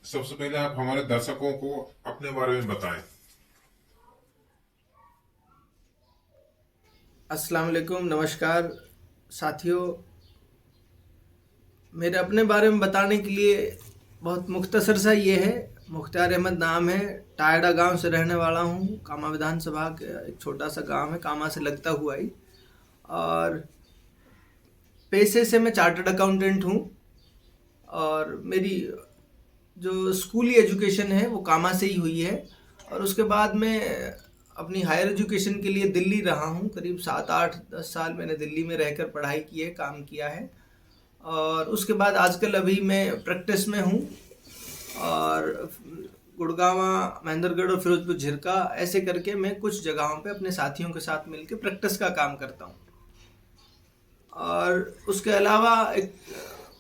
सबसे पहले आप हमारे दर्शकों को अपने बारे में बताएं। अस्सलाम वालेकुम, नमस्कार साथियों। मेरे अपने बारे में बताने के लिए बहुत मुख्तसर सा ये है। मुख्तार अहमद नाम है। टायड़ा गांव से रहने वाला हूँ। कामा विधानसभा के एक छोटा सा गांव है, कामा से लगता हुआ ही। और पेशे से मैं चार्टर्ड अकाउंटेंट हूँ। और मेरी जो स्कूली एजुकेशन है वो कामा से ही हुई है। और उसके बाद मैं अपनी हायर एजुकेशन के लिए दिल्ली रहा हूँ। करीब 7 8 10 साल मैंने दिल्ली में रहकर पढ़ाई की है, काम किया है। और उसके बाद आजकल अभी मैं प्रैक्टिस में हूँ। और गुड़गांवा, महेंद्रगढ़ और फिरोजपुर झिरका ऐसे करके मैं कुछ जगहों पे अपने साथियों के साथ मिलकर प्रैक्टिस का काम करता हूँ। और उसके अलावा एक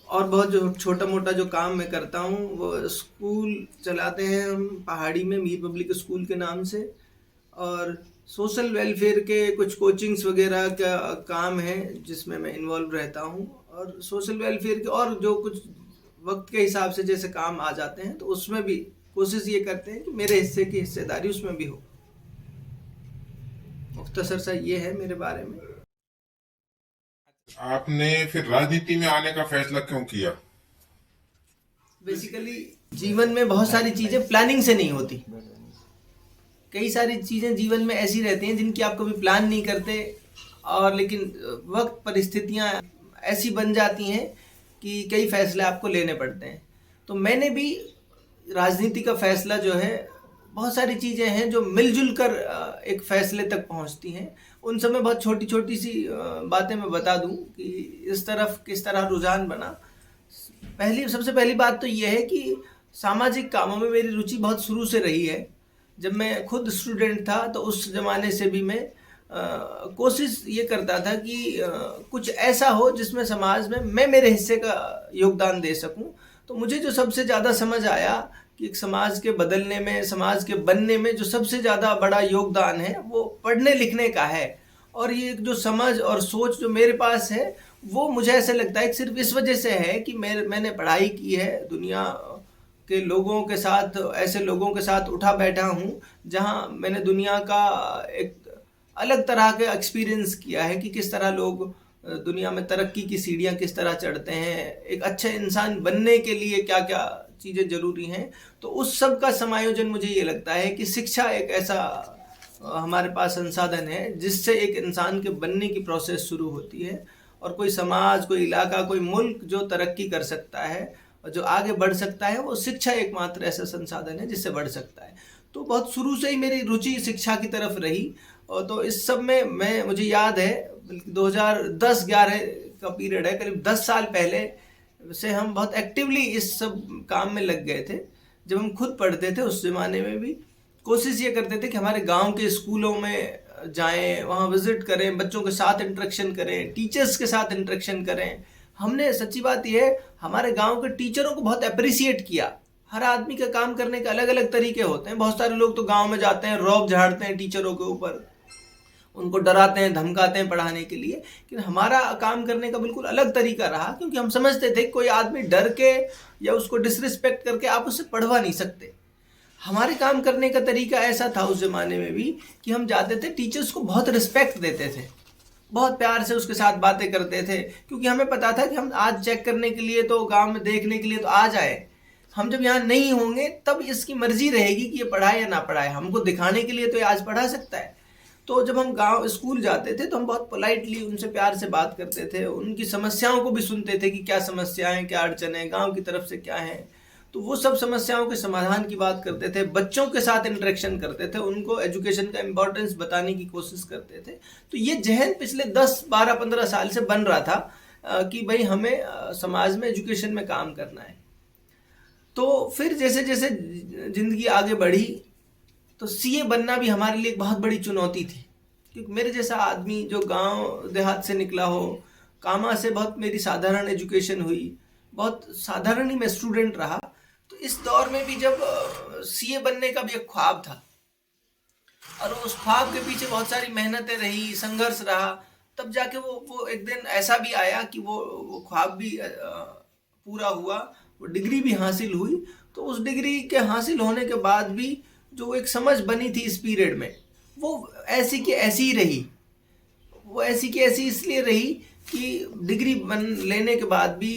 और बहुत जो छोटा मोटा जो काम मैं करता हूँ वो स्कूल चलाते हैं हम पहाड़ी में, मीर पब्लिक स्कूल के नाम से। और सोशल वेलफेयर के कुछ कोचिंग्स वगैरह का काम है जिसमें मैं इन्वॉल्व रहता हूँ। और सोशल वेलफेयर के और जो कुछ वक्त के हिसाब से जैसे काम आ जाते हैं तो उसमें भी कोशिश ये करते हैं कि मेरे हिस्से की हिस्सेदारी उसमें भी हो। मुख्तसर सा ये है मेरे बारे में। आपने फिर राजनीति में आने का फैसला क्यों किया? बेसिकली जीवन में बहुत सारी चीज़ें प्लानिंग से नहीं होती। कई सारी चीज़ें जीवन में ऐसी रहती हैं जिनकी आप कभी प्लान नहीं करते। और लेकिन वक्त परिस्थितियां ऐसी बन जाती हैं कि कई फैसले आपको लेने पड़ते हैं। तो मैंने भी राजनीति का फैसला जो है, बहुत सारी चीज़ें हैं जो मिलजुल कर एक फैसले तक पहुंचती हैं। उन सब में बहुत छोटी छोटी सी बातें मैं बता दूं कि इस तरफ किस तरह रुझान बना। पहली सबसे पहली बात तो ये है कि सामाजिक कामों में मेरी रुचि बहुत शुरू से रही है। जब मैं खुद स्टूडेंट था तो उस ज़माने से भी मैं कोशिश ये करता था कि कुछ ऐसा हो जिसमें समाज में मैं मेरे हिस्से का योगदान दे सकूं। तो मुझे जो सबसे ज़्यादा समझ आया कि एक समाज के बदलने में, समाज के बनने में जो सबसे ज़्यादा बड़ा योगदान है वो पढ़ने लिखने का है। और ये जो समझ और सोच जो मेरे पास है वो मुझे ऐसा लगता है कि सिर्फ इस वजह से है कि मैंने पढ़ाई की है, दुनिया के लोगों के साथ, ऐसे लोगों के साथ उठा बैठा हूँ जहाँ मैंने दुनिया का एक अलग तरह का एक्सपीरियंस किया है कि किस तरह लोग दुनिया में तरक्की की सीढ़ियाँ किस तरह चढ़ते हैं, एक अच्छे इंसान बनने के लिए क्या क्या चीज़ें ज़रूरी हैं। तो उस सब का समायोजन मुझे ये लगता है कि शिक्षा एक ऐसा हमारे पास संसाधन है जिससे एक इंसान के बनने की प्रोसेस शुरू होती है। और कोई समाज, कोई इलाका, कोई मुल्क जो तरक्की कर सकता है और जो आगे बढ़ सकता है वो शिक्षा एकमात्र ऐसा संसाधन है जिससे बढ़ सकता है। तो बहुत शुरू से ही मेरी रुचि शिक्षा की तरफ रही। और तो इस सब में मुझे याद है, बल्कि 2010-11 का पीरियड है, करीब 10 साल पहले से हम बहुत एक्टिवली इस सब काम में लग गए थे। जब हम खुद पढ़ते थे उस ज़माने में भी कोशिश ये करते थे कि हमारे गांव के स्कूलों में जाएं, वहाँ विजिट करें, बच्चों के साथ इंटरेक्शन करें, टीचर्स के साथ इंटरेक्शन करें। हमने, सच्ची बात यह है, हमारे गांव के टीचरों को बहुत अप्रिसिएट किया। हर आदमी का काम करने के अलग अलग तरीके होते हैं। बहुत सारे लोग तो गांव में जाते हैं, रौब झाड़ते हैं टीचरों के ऊपर, उनको डराते हैं, धमकाते हैं पढ़ाने के लिए। लेकिन हमारा काम करने का बिल्कुल अलग तरीका रहा, क्योंकि हम समझते थे कि कोई आदमी डर के या उसको डिसरिस्पेक्ट करके आप उससे पढ़वा नहीं सकते। हमारे काम करने का तरीका ऐसा था उस ज़माने में भी कि हम जाते थे, टीचर्स को बहुत रिस्पेक्ट देते थे, बहुत प्यार से उसके साथ बातें करते थे। क्योंकि हमें पता था कि हम आज चेक करने के लिए तो, गांव में देखने के लिए तो आ जाए, हम जब यहाँ नहीं होंगे तब इसकी मर्जी रहेगी कि ये पढ़ाए या ना पढ़ाए। हमको दिखाने के लिए तो ये आज पढ़ा सकता है। तो जब हम गांव स्कूल जाते थे तो हम बहुत पोलाइटली उनसे प्यार से बात करते थे, उनकी समस्याओं को भी सुनते थे कि क्या समस्याएं, क्या अड़चने गांव की तरफ से क्या हैं। तो वो सब समस्याओं के समाधान की बात करते थे, बच्चों के साथ इंटरेक्शन करते थे, उनको एजुकेशन का इम्पोर्टेंस बताने की कोशिश करते थे। तो ये जहन पिछले 10 12 15 साल से बन रहा था कि भाई हमें समाज में एजुकेशन में काम करना है। तो फिर जैसे जैसे ज़िंदगी आगे बढ़ी तो सीए बनना भी हमारे लिए एक बहुत बड़ी चुनौती थी। क्योंकि मेरे जैसा आदमी जो गांव देहात से निकला हो, कामा से बहुत मेरी साधारण एजुकेशन हुई, बहुत साधारण ही मैं स्टूडेंट रहा। तो इस दौर में भी जब सीए बनने का भी एक ख्वाब था और उस ख्वाब के पीछे बहुत सारी मेहनतें रही, संघर्ष रहा, तब जाके वो एक दिन ऐसा भी आया कि वो ख्वाब भी पूरा हुआ। वो डिग्री भी हासिल हुई। तो उस डिग्री के हासिल होने के बाद भी जो एक समझ बनी थी इस पीरियड में, वो ऐसी की ऐसी ही रही। वो ऐसी की ऐसी इसलिए रही कि डिग्री लेने के बाद भी,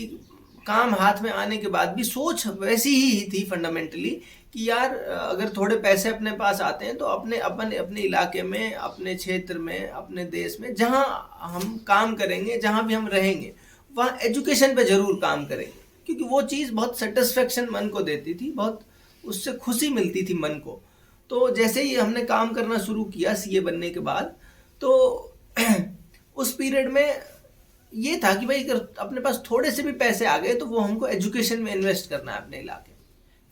काम हाथ में आने के बाद भी सोच वैसी ही थी फंडामेंटली कि यार अगर थोड़े पैसे अपने पास आते हैं तो अपने इलाके में, अपने क्षेत्र में, अपने देश में जहां हम काम करेंगे, जहां भी हम रहेंगे, वहाँ एजुकेशन पे जरूर काम करेंगे, क्योंकि वो चीज़ बहुत सेटिस्फेक्शन मन को देती थी, बहुत उससे खुशी मिलती थी मन को। तो जैसे ही हमने काम करना शुरू किया सीए बनने के बाद, तो उस पीरियड में ये था कि भाई अगर अपने पास थोड़े से भी पैसे आ गए तो वो हमको एजुकेशन में इन्वेस्ट करना है अपने इलाके में,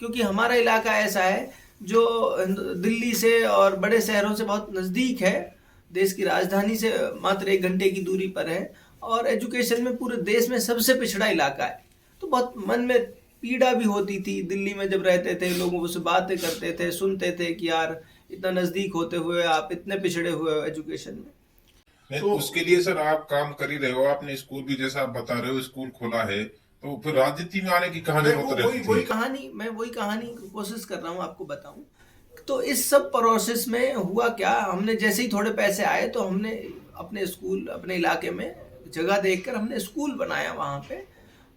क्योंकि हमारा इलाका ऐसा है जो दिल्ली से और बड़े शहरों से बहुत नज़दीक है, देश की राजधानी से मात्र 1 घंटे की दूरी पर है, और एजुकेशन में पूरे देश में सबसे पिछड़ा इलाका है। तो बहुत मन में पीड़ा भी होती थी। दिल्ली में जब रहते थे, लोगों से बातें करते थे, सुनते थे कि यार इतना नज़दीक होते हुए आप इतने पिछड़े हुए हो एजुकेशन में। नहीं, तो उसके लिए सर आप काम कर ही रहे हो, आपने स्कूल भी जैसा आप बता रहे हो स्कूल खोला है, तो फिर राजनीति में आने की कहानी वही कहानी की कोशिश कर रहा हूँ आपको बताऊं। तो इस सब प्रोसेस में हुआ क्या, हमने जैसे ही थोड़े पैसे आए तो हमने अपने स्कूल, अपने इलाके में जगह देखकर हमने स्कूल बनाया वहाँ पे,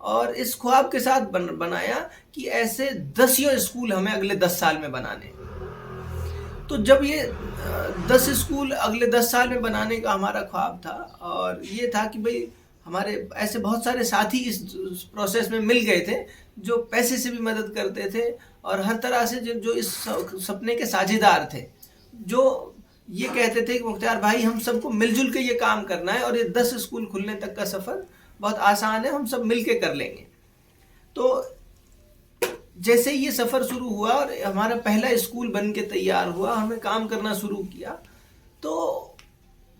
और इस ख्वाब के साथ बनाया कि ऐसे 10 स्कूल हमें अगले 10 साल में बनाने। तो जब ये 10 स्कूल अगले 10 साल में बनाने का हमारा ख्वाब था, और ये था कि भाई हमारे ऐसे बहुत सारे साथी इस प्रोसेस में मिल गए थे जो पैसे से भी मदद करते थे, और हर तरह से जो इस सपने के साझेदार थे, जो ये कहते थे कि मुख्तार भाई हम सबको मिलजुल के ये काम करना है और ये 10 स्कूल खुलने तक का सफ़र बहुत आसान है, हम सब मिल के कर लेंगे। तो जैसे ये सफ़र शुरू हुआ और हमारा पहला स्कूल बन के तैयार हुआ, हमने काम करना शुरू किया, तो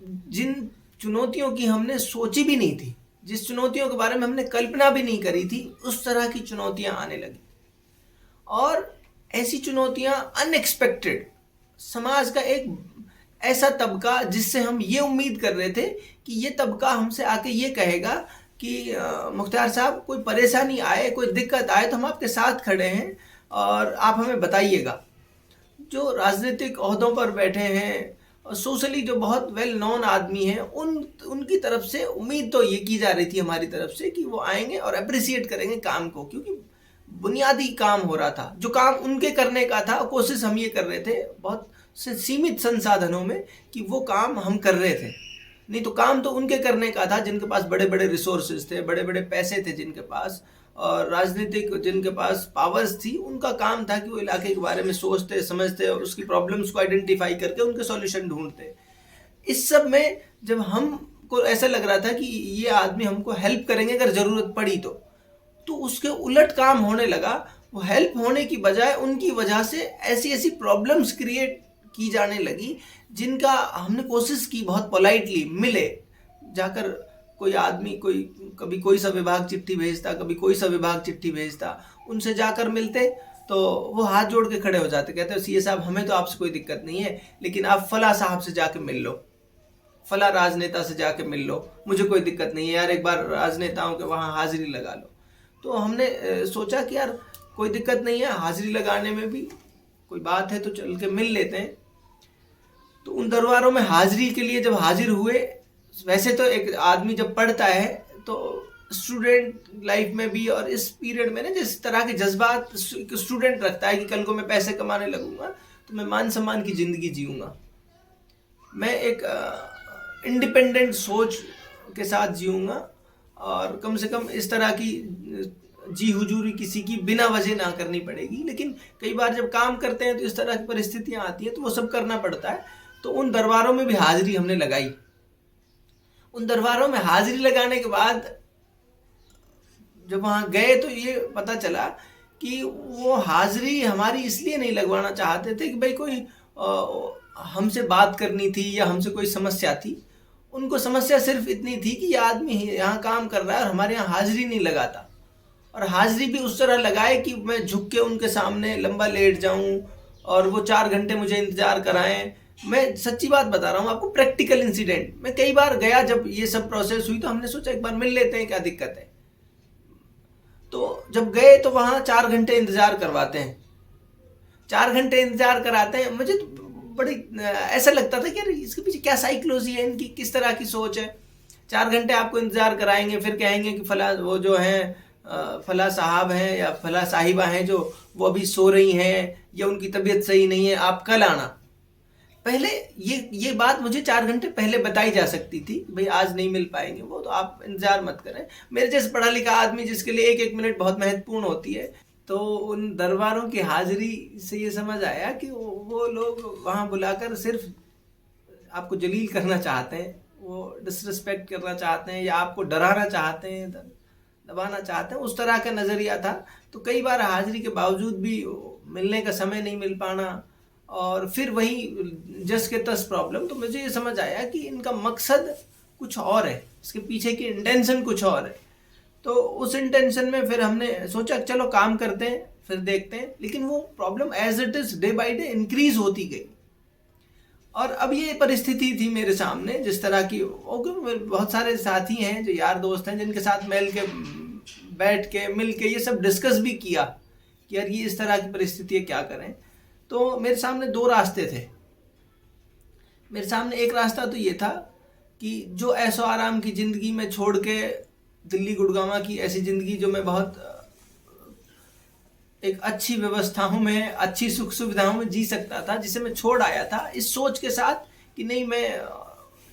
जिन चुनौतियों की हमने सोची भी नहीं थी, जिस चुनौतियों के बारे में हमने कल्पना भी नहीं करी थी, उस तरह की चुनौतियां आने लगी। और ऐसी चुनौतियां अनएक्सपेक्टेड, समाज का एक ऐसा तबका जिससे हम ये उम्मीद कर रहे थे कि ये तबका हमसे आके ये कहेगा कि मुख्तार साहब कोई परेशानी आए, कोई दिक्कत आए तो हम आपके साथ खड़े हैं और आप हमें बताइएगा। जो राजनीतिक ओहदों पर बैठे हैं और सोशली जो बहुत वेल नोन आदमी हैं, उनकी तरफ से उम्मीद तो ये की जा रही थी हमारी तरफ से कि वो आएंगे और अप्रिसिएट करेंगे काम को, क्योंकि बुनियादी काम हो रहा था। जो काम उनके करने का था, कोशिश हम ये कर रहे थे बहुत से सीमित संसाधनों में कि वो काम हम कर रहे थे। नहीं तो काम तो उनके करने का था जिनके पास बड़े बड़े रिसोर्सेज थे, बड़े बड़े पैसे थे जिनके पास, और राजनीतिक जिनके पास पावर्स थी। उनका काम था कि वो इलाके के बारे में सोचते, समझते और उसकी प्रॉब्लम्स को आइडेंटिफाई करके उनके सॉल्यूशन ढूंढते। इस सब में जब हमको ऐसा लग रहा था कि ये आदमी हमको हेल्प करेंगे अगर ज़रूरत पड़ी तो उसके उलट काम होने लगा। वो हेल्प होने की बजाय उनकी वजह से ऐसी ऐसी प्रॉब्लम्स क्रिएट की जाने लगी जिनका हमने कोशिश की बहुत पोलाइटली मिले जाकर। कोई आदमी कभी कोई सा विभाग चिट्ठी भेजता, कभी कोई सा विभाग चिट्ठी भेजता, उनसे जाकर मिलते तो वो हाथ जोड़ के खड़े हो जाते, कहते सीए साहब हमें तो आपसे कोई दिक्कत नहीं है, लेकिन आप फला साहब से जाके मिल लो, फला राजनेता से जाके मिल लो, मुझे कोई दिक्कत नहीं है यार, एक बार राजनेताओं के वहाँ हाजिरी लगा लो। तो हमने सोचा कि यार कोई दिक्कत नहीं है, हाजिरी लगाने में भी कोई बात है तो चल के मिल लेते हैं। तो उन दरबारों में हाजिरी के लिए जब हाजिर हुए, वैसे तो एक आदमी जब पढ़ता है तो स्टूडेंट लाइफ में भी और इस पीरियड में ना जिस तरह के जज्बात स्टूडेंट रखता है कि कल को मैं पैसे कमाने लगूंगा तो मैं मान सम्मान की ज़िंदगी जीऊँगा, मैं एक इंडिपेंडेंट सोच के साथ जीऊँगा, और कम से कम इस तरह की जी हुजूरी किसी की बिना वजह ना करनी पड़ेगी। लेकिन कई बार जब काम करते हैं तो इस तरह की परिस्थितियां आती हैं तो वो सब करना पड़ता है। तो उन दरबारों में भी हाजिरी हमने लगाई। उन दरबारों में हाजिरी लगाने के बाद जब वहाँ गए तो ये पता चला कि वो हाजिरी हमारी इसलिए नहीं लगवाना चाहते थे कि भाई कोई हमसे बात करनी थी या हमसे कोई समस्या थी। उनको समस्या सिर्फ इतनी थी कि ये आदमी यहाँ काम कर रहा है और हमारे यहाँ हाजिरी नहीं लगाता, और हाजिरी भी उस तरह लगाए कि मैं झुक के उनके सामने लंबा लेट जाऊं और वो 4 घंटे मुझे इंतजार कराएं। मैं सच्ची बात बता रहा हूँ आपको, प्रैक्टिकल इंसिडेंट। मैं कई बार गया, जब ये सब प्रोसेस हुई तो हमने सोचा एक बार मिल लेते हैं, क्या दिक्कत है। तो जब गए तो वहाँ 4 घंटे इंतज़ार करवाते हैं, 4 घंटे इंतज़ार कराते हैं। मुझे तो बड़ी ऐसा लगता था कि यार इसके पीछे क्या साइकोलॉजी है इनकी, किस तरह की सोच है। 4 घंटे आपको इंतज़ार कराएंगे, फिर कहेंगे कि फला वो जो हैं फला साहब हैं या फला साहिबा हैं जो वो अभी सो रही हैं या उनकी तबीयत सही नहीं है, आप कल आना। पहले ये बात मुझे 4 घंटे पहले बताई जा सकती थी, भाई आज नहीं मिल पाएंगे वो, तो आप इंतज़ार मत करें। मेरे जैसे पढ़ा लिखा आदमी जिसके लिए एक एक मिनट बहुत महत्वपूर्ण होती है, तो उन दरबारों की हाजिरी से ये समझ आया कि वो लोग वहाँ बुलाकर सिर्फ आपको जलील करना चाहते हैं, वो डिसरिस्पेक्ट करना चाहते हैं या आपको डराना चाहते हैं, दबाना चाहते हैं, उस तरह का नज़रिया था। तो कई बार हाजिरी के बावजूद भी मिलने का समय नहीं मिल पाना, और फिर वही जस के तस प्रॉब्लम। तो मुझे ये समझ आया कि इनका मकसद कुछ और है, इसके पीछे की इंटेंशन कुछ और है। तो उस इंटेंशन में फिर हमने सोचा चलो काम करते हैं, फिर देखते हैं। लेकिन वो problem as it is day by day increase होती गई। और अब ये परिस्थिति थी मेरे सामने जिस तरह की, बहुत सारे साथी हैं जो यार दोस्त हैं जिनके साथ मिल के बैठ के मिल के ये सब डिस्कस भी किया कि यार ये इस तरह की परिस्थिति है, क्या करें। तो मेरे सामने 2 रास्ते थे। मेरे सामने एक रास्ता तो ये था कि जो ऐशो आराम की ज़िंदगी में छोड़ के दिल्ली गुड़गांव की ऐसी ज़िंदगी जो मैं बहुत एक अच्छी व्यवस्थाओं में, अच्छी सुख सुविधाओं में जी सकता था, जिसे मैं छोड़ आया था इस सोच के साथ कि नहीं, मैं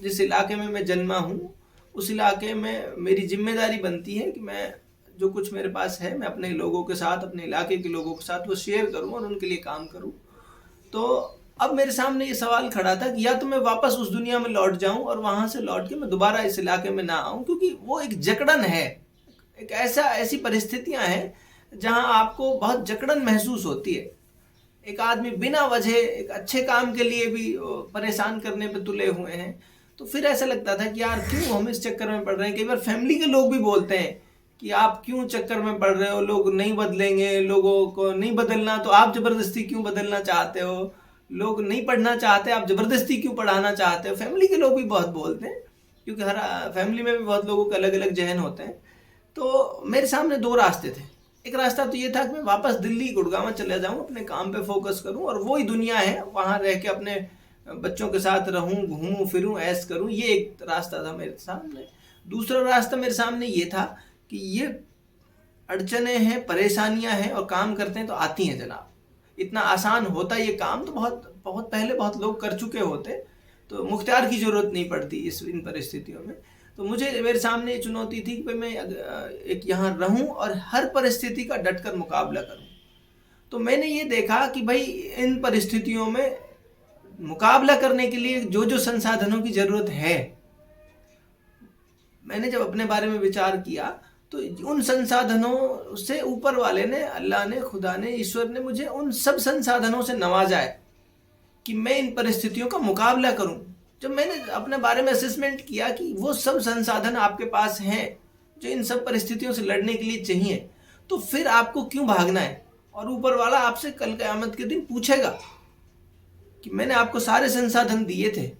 जिस इलाके में मैं जन्मा हूँ उस इलाके में मेरी जिम्मेदारी बनती है कि मैं जो कुछ मेरे पास है मैं अपने लोगों के साथ, अपने इलाके के लोगों के साथ वो शेयर करूँ और उनके लिए काम करूँ। तो अब मेरे सामने ये सवाल खड़ा था कि या तो मैं वापस उस दुनिया में लौट जाऊं और वहां से लौट के मैं दोबारा इस इलाके में ना आऊं, क्योंकि वो एक जकड़न है, एक ऐसी परिस्थितियां हैं जहां आपको बहुत जकड़न महसूस होती है। एक आदमी बिना वजह एक अच्छे काम के लिए भी परेशान करने पे तुले हुए हैं। तो फिर ऐसा लगता था कि यार क्यों हम इस चक्कर में पड़ रहे हैं। कई बार फैमिली के लोग भी बोलते हैं कि आप क्यों चक्कर में पड़ रहे हो, लोग नहीं बदलेंगे, लोगों को नहीं बदलना तो आप जबरदस्ती क्यों बदलना चाहते हो, लोग नहीं पढ़ना चाहते आप जबरदस्ती क्यों पढ़ाना चाहते हो। फैमिली के लोग भी बहुत बोलते हैं, क्योंकि हर फैमिली में भी बहुत लोगों के अलग अलग जहन होते हैं। तो मेरे सामने 2 रास्ते थे। एक रास्ता तो ये था कि मैं वापस दिल्ली गुड़गांव चला जाऊं, अपने काम पे फोकस करूं और वही दुनिया है, वहां रह के अपने बच्चों के साथ रहूं, घूमूं फिरूं, ऐश करूं। ये एक रास्ता था मेरे सामने। दूसरा रास्ता मेरे सामने ये था कि ये अड़चने हैं, परेशानियां हैं और काम करते हैं तो आती हैं जनाब। इतना आसान होता ये काम तो बहुत पहले बहुत लोग कर चुके होते, तो मुख्तियार की जरूरत नहीं पड़ती इन परिस्थितियों में। तो मेरे सामने ये चुनौती थी कि मैं एक यहाँ रहूं और हर परिस्थिति का डटकर मुकाबला करूं। तो मैंने ये देखा कि भाई इन परिस्थितियों में मुकाबला करने के लिए जो जो संसाधनों की जरूरत है, मैंने जब अपने बारे में विचार किया तो उन संसाधनों से ऊपर वाले ने, अल्लाह ने, खुदा ने, ईश्वर ने मुझे उन सब संसाधनों से नवाजा है कि मैं इन परिस्थितियों का मुकाबला करूं। जब मैंने अपने बारे में असेसमेंट किया कि वो सब संसाधन आपके पास हैं जो इन सब परिस्थितियों से लड़ने के लिए चाहिए, तो फिर आपको क्यों भागना है। और ऊपर वाला आपसे कल क़यामत के दिन पूछेगा कि मैंने आपको सारे संसाधन दिए थे,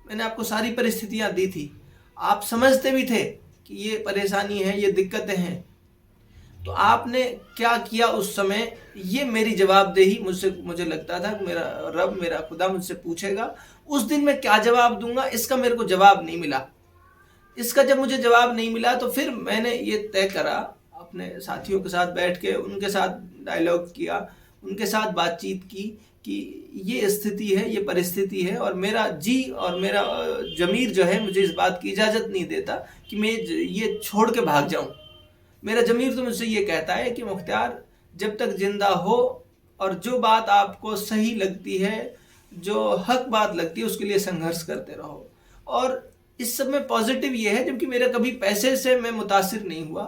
मैंने आपको सारी परिस्थितियां दी थी, आप समझते भी थे कि ये परेशानी है, ये दिक्कतें हैं, तो आपने क्या किया उस समय। ये मेरी जवाबदेही मुझे लगता था कि मेरा रब, मेरा खुदा मुझसे पूछेगा। उस दिन मैं क्या जवाब दूंगा, इसका मेरे को जवाब नहीं मिला। इसका जब मुझे जवाब नहीं मिला तो फिर मैंने ये तय करा, अपने साथियों के साथ बैठ के उनके साथ डायलॉग किया, उनके साथ बातचीत की कि ये स्थिति है, ये परिस्थिति है और मेरा जी और मेरा ज़मीर जो है मुझे इस बात की इजाज़त नहीं देता कि मैं ये छोड़ के भाग जाऊं। मेरा ज़मीर तो मुझसे ये कहता है कि मुख्तियार, जब तक जिंदा हो और जो बात आपको सही लगती है, जो हक बात लगती है, उसके लिए संघर्ष करते रहो। और इस सब में पॉजिटिव ये है, जबकि मेरा कभी पैसे से मैं मुतासिर नहीं हुआ,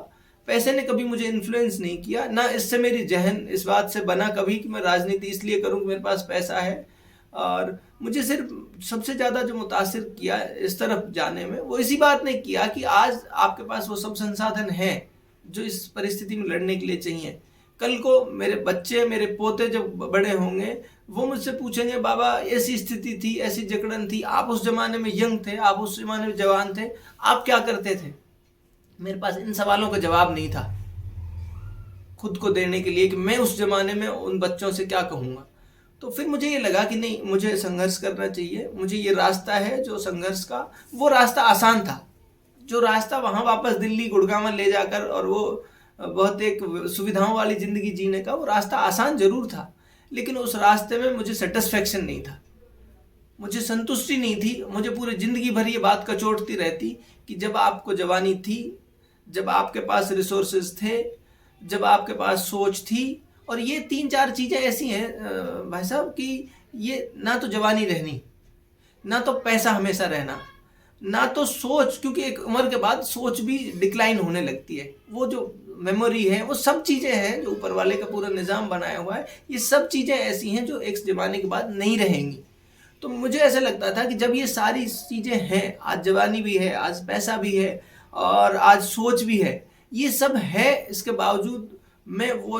पैसे ने कभी मुझे इन्फ्लुएंस नहीं किया, ना इससे मेरी जहन इस बात से बना कभी कि मैं राजनीति इसलिए करूं कि मेरे पास पैसा है। और मुझे सिर्फ सबसे ज़्यादा जो मुतासिर किया इस तरफ जाने में, वो इसी बात ने किया कि आज आपके पास वो सब संसाधन हैं जो इस परिस्थिति में लड़ने के लिए चाहिए। कल को मेरे बच्चे, मेरे पोते जब बड़े होंगे, वो मुझसे पूछेंगे, बाबा ऐसी स्थिति थी, ऐसी जकड़न थी, आप उस जमाने में यंग थे, आप उस जमाने में जवान थे, आप क्या करते थे। मेरे पास इन सवालों का जवाब नहीं था। खुद को देने के लिए कि मैं उस जमाने में उन बच्चों से क्या कहूँगा। तो फिर मुझे ये लगा कि नहीं, मुझे संघर्ष करना चाहिए, मुझे ये रास्ता है जो संघर्ष का, वो रास्ता आसान था। जो रास्ता वहाँ वापस दिल्ली गुड़गांव ले जाकर और वो बहुत एक सुविधाओं वाली ज़िंदगी जीने का, वो रास्ता आसान ज़रूर था, लेकिन उस रास्ते में मुझे सेटिस्फेक्शन नहीं था, मुझे संतुष्टि नहीं थी। मुझे पूरी ज़िंदगी भर ये बात कचोटती रहती कि जब आपको जवानी थी, जब आपके पास रिसोर्सेज थे, जब आपके पास सोच थी, और ये 3-4 चीज़ें ऐसी हैं भाई साहब कि ये ना तो जवानी रहनी, ना तो पैसा हमेशा रहना, ना तो सोच, क्योंकि एक उम्र के बाद सोच भी डिक्लाइन होने लगती है। वो जो मेमोरी है, वो सब चीज़ें हैं जो ऊपर वाले का पूरा निज़ाम बनाया हुआ है, ये सब चीज़ें ऐसी हैं जो एक ज़माने के बाद नहीं रहेंगी। तो मुझे ऐसा लगता था कि जब ये सारी चीज़ें हैं, आज जवानी भी है, आज पैसा भी है और आज सोच भी है, ये सब है, इसके बावजूद मैं वो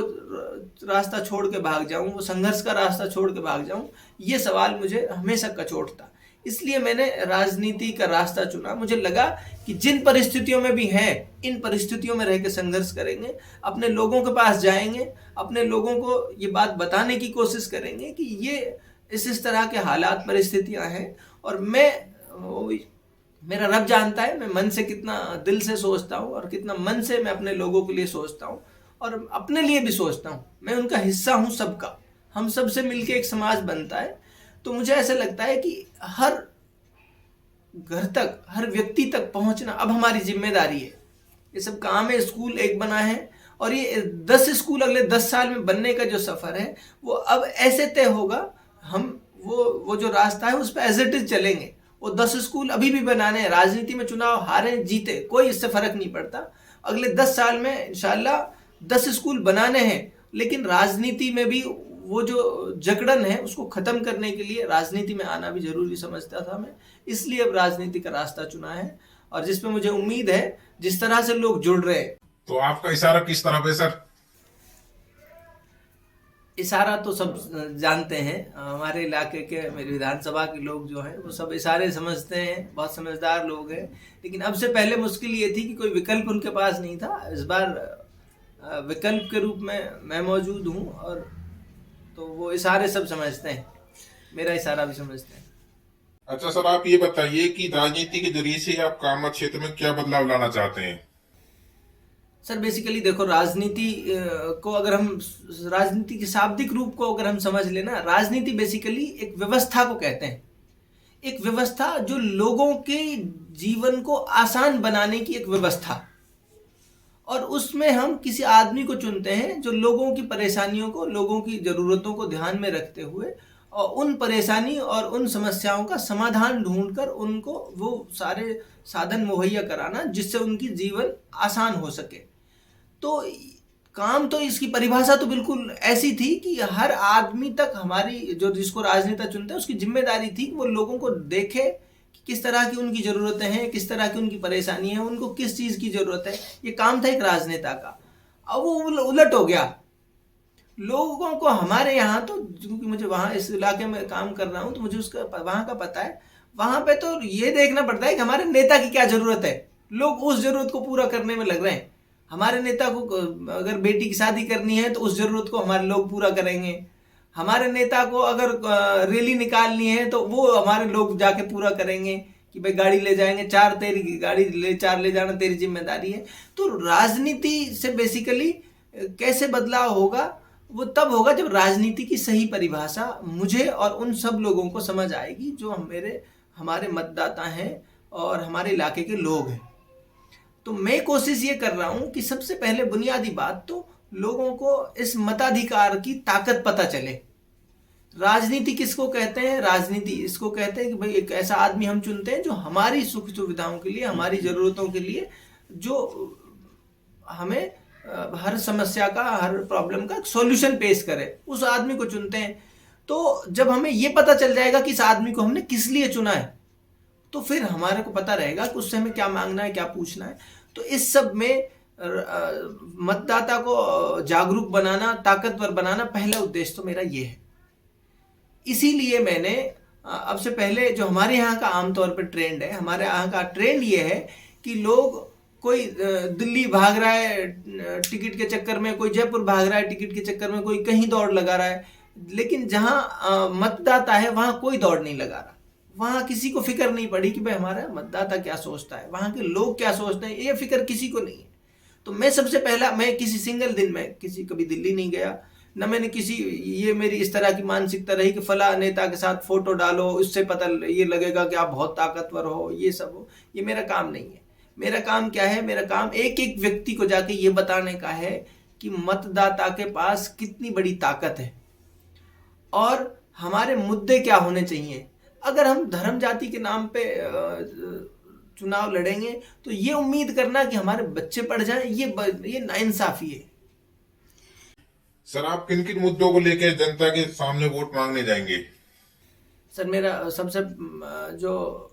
रास्ता छोड़ के भाग जाऊं, वो संघर्ष का रास्ता छोड़ के भाग जाऊं, ये सवाल मुझे हमेशा कचोटता। इसलिए मैंने राजनीति का रास्ता चुना। मुझे लगा कि जिन परिस्थितियों में भी हैं, इन परिस्थितियों में रह के संघर्ष करेंगे, अपने लोगों के पास जाएंगे, अपने लोगों को ये बात बताने की कोशिश करेंगे कि ये इस तरह के हालात परिस्थितियां हैं, और मेरा रब जानता है मैं मन से कितना दिल से सोचता हूँ और कितना मन से मैं अपने लोगों के लिए सोचता हूँ और अपने लिए भी सोचता हूँ। मैं उनका हिस्सा हूँ सबका, हम सब से मिलके एक समाज बनता है। तो मुझे ऐसा लगता है कि हर घर तक, हर व्यक्ति तक पहुँचना अब हमारी जिम्मेदारी है। ये सब काम है, स्कूल एक बना है, और ये 10 स्कूल अगले 10 साल में बनने का जो सफ़र है वो अब ऐसे तय होगा, हम वो जो रास्ता है उस पर एज इट इज चलेंगे। वो 10 स्कूल अभी भी बनाने हैं। राजनीति में चुनाव हारे जीते कोई इससे फर्क नहीं पड़ता, अगले 10 साल में इंशाल्लाह 10 स्कूल बनाने हैं, लेकिन राजनीति में भी वो जो जकड़न है उसको खत्म करने के लिए राजनीति में आना भी जरूरी समझता था मैं। इसलिए अब राजनीति का रास्ता चुना है, और जिसपे मुझे उम्मीद है जिस तरह से लोग जुड़ रहे हैं। तो आपका इशारा किस तरफ है सर? इशारा तो सब जानते हैं, हमारे इलाके के, मेरी विधानसभा के लोग जो हैं वो सब इशारे समझते हैं, बहुत समझदार लोग हैं। लेकिन अब से पहले मुश्किल ये थी कि कोई विकल्प उनके पास नहीं था। इस बार विकल्प के रूप में मैं मौजूद हूँ, और तो वो इशारे सब समझते हैं, मेरा इशारा भी समझते हैं। अच्छा सर, आप ये बताइए कि राजनीति के जरिए से आप काम क्षेत्र में क्या बदलाव लाना चाहते हैं? सर बेसिकली देखो, राजनीति को अगर हम, राजनीति के शाब्दिक रूप को अगर हम समझ लेना, राजनीति बेसिकली एक व्यवस्था को कहते हैं। एक व्यवस्था जो लोगों के जीवन को आसान बनाने की एक व्यवस्था, और उसमें हम किसी आदमी को चुनते हैं जो लोगों की परेशानियों को, लोगों की ज़रूरतों को ध्यान में रखते हुए और उन परेशानी और उन समस्याओं का समाधान ढूंढकर उनको वो सारे साधन मुहैया कराना जिससे उनकी जीवन आसान हो सके। तो काम तो, इसकी परिभाषा तो बिल्कुल ऐसी थी कि हर आदमी तक हमारी, जो जिसको राजनेता चुनते हैं, उसकी जिम्मेदारी थी कि वो लोगों को देखे कि किस तरह की उनकी ज़रूरतें हैं, किस तरह की उनकी परेशानी है, उनको किस चीज़ की ज़रूरत है। ये काम था एक राजनेता का। अब वो उलट हो गया। लोगों को हमारे यहाँ तो, क्योंकि मुझे वहाँ इस इलाके में काम कर रहा हूँ तो मुझे उसका वहाँ का पता है, वहाँ पे तो ये देखना पड़ता है कि हमारे नेता की क्या ज़रूरत है। लोग उस ज़रूरत को पूरा करने में लग रहे हैं। हमारे नेता को अगर बेटी की शादी करनी है तो उस ज़रूरत को हमारे लोग पूरा करेंगे। हमारे नेता को अगर रैली निकालनी है तो वो हमारे लोग जाके पूरा करेंगे कि भाई गाड़ी ले जाएंगे, 4 तेरी गाड़ी ले जाना तेरी जिम्मेदारी है। तो राजनीति से बेसिकली कैसे बदलाव होगा, वो तब होगा जब राजनीति की सही परिभाषा मुझे और उन सब लोगों को समझ आएगी जो हमारे मतदाता हैं और हमारे इलाके के लोग हैं। तो मैं कोशिश ये कर रहा हूँ कि सबसे पहले बुनियादी बात तो लोगों को इस मताधिकार की ताकत पता चले। राजनीति किसको कहते हैं? राजनीति इसको कहते हैं कि भाई एक ऐसा आदमी हम चुनते हैं जो हमारी सुख सुविधाओं के लिए, हमारी ज़रूरतों के लिए, जो हमें हर समस्या का, हर प्रॉब्लम का सॉल्यूशन पेश करे, उस आदमी को चुनते हैं। तो जब हमें ये पता चल जाएगा कि इस आदमी को हमने किस लिए चुना है, तो फिर हमारे को पता रहेगा कि उससे हमें क्या मांगना है, क्या पूछना है। तो इस सब में मतदाता को जागरूक बनाना, ताकतवर बनाना, पहला उद्देश्य तो मेरा ये है। इसीलिए मैंने अब से पहले, जो हमारे यहाँ का आमतौर पर ट्रेंड है, हमारे यहाँ का ट्रेंड ये है कि लोग कोई दिल्ली भाग रहा है टिकट के चक्कर में, कोई जयपुर भाग रहा है टिकट के चक्कर में, कोई कहीं दौड़ लगा रहा है। लेकिन जहां मतदाता है वहां कोई दौड़ नहीं लगा रहा, वहां किसी को फिक्र नहीं पड़ी कि भाई हमारा मतदाता क्या सोचता है, वहां के लोग क्या सोचते हैं, ये फिक्र किसी को नहीं है। तो मैं सबसे पहला, मैं किसी सिंगल दिन में कभी दिल्ली नहीं गया, न मैंने ये मेरी इस तरह की मानसिकता रही कि फला नेता के साथ फोटो डालो, इससे पता ये लगेगा कि आप बहुत ताकतवर हो, ये सब हो। ये मेरा काम नहीं है। मेरा काम क्या है? मेरा काम एक एक व्यक्ति को जाके ये बताने का है कि मतदाता के पास कितनी बड़ी ताकत है और हमारे मुद्दे क्या होने चाहिए। अगर हम धर्म जाति के नाम पे चुनाव लड़ेंगे तो ये उम्मीद करना कि हमारे बच्चे पढ़ जाएं, ये नाइंसाफी है। सर, आप किन किन मुद्दों को लेकर जनता के सामने वोट मांगने जाएंगे? सर, मेरा सबसे जो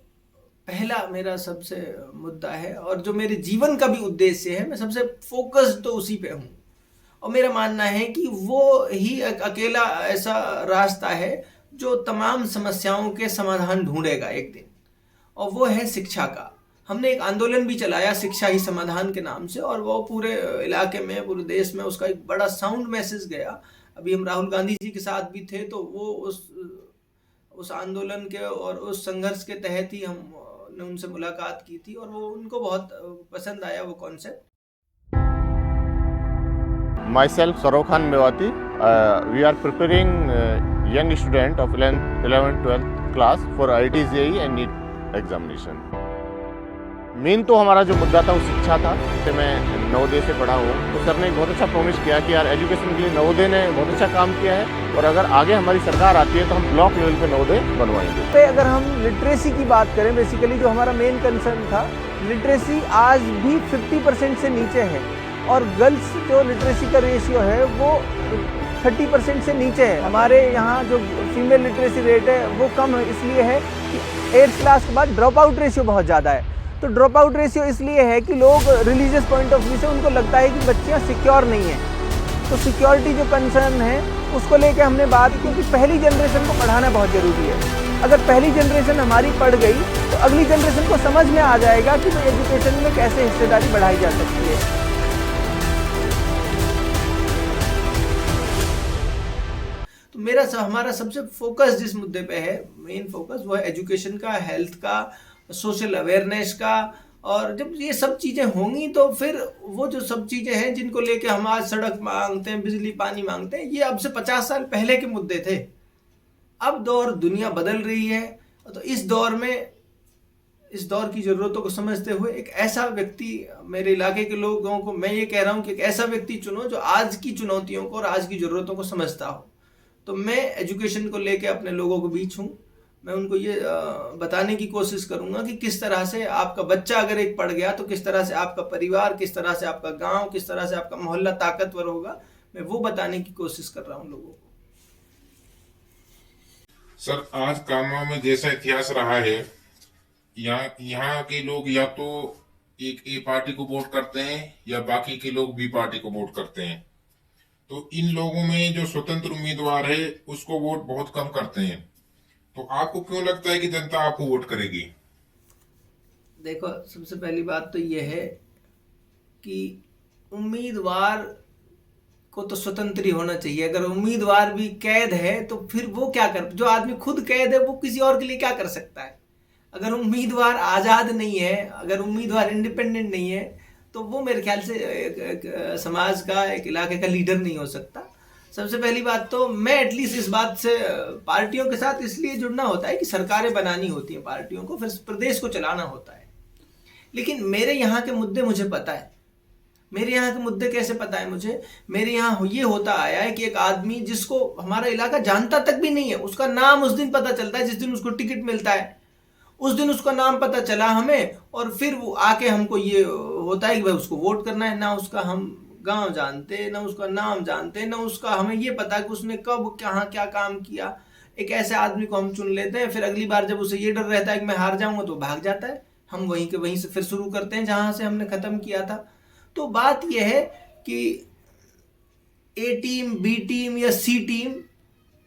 पहला मेरा सबसे मुद्दा है और जो मेरे जीवन का भी उद्देश्य है, मैं सबसे फोकस्ड तो उसी पे हूँ। और मेरा मानना है कि वो ही एक अकेला ऐसा रास्ता है जो तमाम समस्याओं के समाधान ढूंढेगा एक दिन, और वो है शिक्षा का। हमने एक आंदोलन भी चलाया शिक्षा ही समाधान के नाम से, और वो पूरे इलाके में, पूरे देश में उसका एक बड़ा साउंड मैसेज गया। अभी हम राहुल गांधी जी के साथ भी थे, तो वो उस आंदोलन के और उस संघर्ष के तहत ही हमने उनसे मुलाकात की थी, और वो उनको बहुत पसंद आया वो concept. Myself, Sarok Khan Mewati. We are preparing young student of 11th 12th class for IIT JEE and NEET examination. Main तो हमारा जो मुद्दा था वो शिक्षा था। तो मैं नवोदय से पढ़ा हूँ, तो सर ने बहुत अच्छा प्रॉमिस किया कि यार एजुकेशन के लिए नवोदय ने बहुत अच्छा काम किया है, और अगर आगे हमारी सरकार आती है तो हम ब्लॉक लेवल पे नवोदय बनवाएंगे। पे अगर हम लिटरेसी की बात करें, बेसिकली जो हमारा मेन कंसर्न था, लिटरेसी आज भी 50% से नीचे है, और गर्ल्स जो लिटरेसी का रेशियो है वो 30% से नीचे है। हमारे यहाँ जो फीमेल लिटरेसी रेट है वो कम इसलिए है कि 8th क्लास के बाद ड्रॉप आउट रेशियो बहुत ज़्यादा है। तो ड्रॉप आउट रेशियो इसलिए है कि लोग रिलीजियस पॉइंट ऑफ व्यू से उनको लगता है कि बच्चियाँ सिक्योर नहीं हैं। तो सिक्योरिटी जो कंसर्न है उसको लेके हमने बात, क्योंकि पहली जनरेशन को पढ़ाना बहुत ज़रूरी है। अगर पहली जनरेशन हमारी पढ़ गई तो अगली जनरेशन को समझ में आ जाएगा कि एजुकेशन में कैसे हिस्सेदारी बढ़ाई जा सकती है। तो हमारा सबसे फोकस जिस मुद्दे पे है, मेन फोकस, वो है एजुकेशन का, हेल्थ का, सोशल अवेयरनेस का। और जब ये सब चीज़ें होंगी तो फिर वो जो सब चीज़ें हैं जिनको लेके हम आज सड़क मांगते हैं, बिजली पानी मांगते हैं, ये अब से 50 साल पहले के मुद्दे थे। अब दुनिया बदल रही है, तो इस दौर की ज़रूरतों को समझते हुए एक ऐसा व्यक्ति, मेरे इलाके के लोगों को मैं ये कह रहा हूँ कि एक ऐसा व्यक्ति चुनो जो आज की चुनौतियों को और आज की ज़रूरतों को समझता हो। तो मैं एजुकेशन को लेके अपने लोगों के बीच हूँ। मैं उनको ये बताने की कोशिश करूँगा कि किस तरह से आपका बच्चा अगर एक पढ़ गया तो किस तरह से आपका परिवार, किस तरह से आपका गांव, किस तरह से आपका मोहल्ला ताकतवर होगा। मैं वो बताने की कोशिश कर रहा हूँ लोगों को। सर, आज कामों में जैसा इतिहास रहा है, यहाँ के लोग या तो एक ए पार्टी को वोट करते हैं या बाकी के लोग बी पार्टी को वोट करते हैं। तो इन लोगों में जो स्वतंत्र उम्मीदवार है उसको वोट बहुत कम करते हैं। तो आपको क्यों लगता है कि जनता आपको वोट करेगी? देखो, सबसे पहली बात तो ये है कि उम्मीदवार को तो स्वतंत्र ही होना चाहिए। अगर उम्मीदवार भी कैद है तो फिर वो क्या जो आदमी खुद कैद है वो किसी और के लिए क्या कर सकता है? अगर उम्मीदवार आज़ाद नहीं है, अगर उम्मीदवार इंडिपेंडेंट नहीं है, तो वो मेरे ख्याल से एक समाज का, एक इलाके का लीडर नहीं हो सकता। सबसे पहली बात तो मैं एटलीस्ट इस बात से, पार्टियों के साथ इसलिए जुड़ना होता है कि सरकारें बनानी होती हैं पार्टियों को, फिर प्रदेश को चलाना होता है। लेकिन मेरे यहाँ के मुद्दे मुझे पता है। मेरे यहाँ के मुद्दे कैसे पता है मुझे? मेरे यहाँ ये होता आया है कि एक आदमी जिसको हमारा इलाका जानता तक भी नहीं है, उसका नाम उस दिन पता चलता है जिस दिन उसको टिकट मिलता है। उस दिन उसका नाम पता चला हमें, और फिर वो आके हमको ये होता है कि भाई उसको वोट करना है। ना उसका हम गांव जानते, ना उसका नाम जानते, ना उसका हमें ये पता कि उसने कब कहाँ क्या काम किया। एक ऐसे आदमी को हम चुन लेते हैं, फिर अगली बार जब उसे ये डर रहता है कि मैं हार जाऊंगा तो भाग जाता है। हम वहीं से फिर शुरू करते हैं जहाँ से हमने ख़त्म किया था। तो बात यह है कि ए टीम, बी टीम या सी टीम,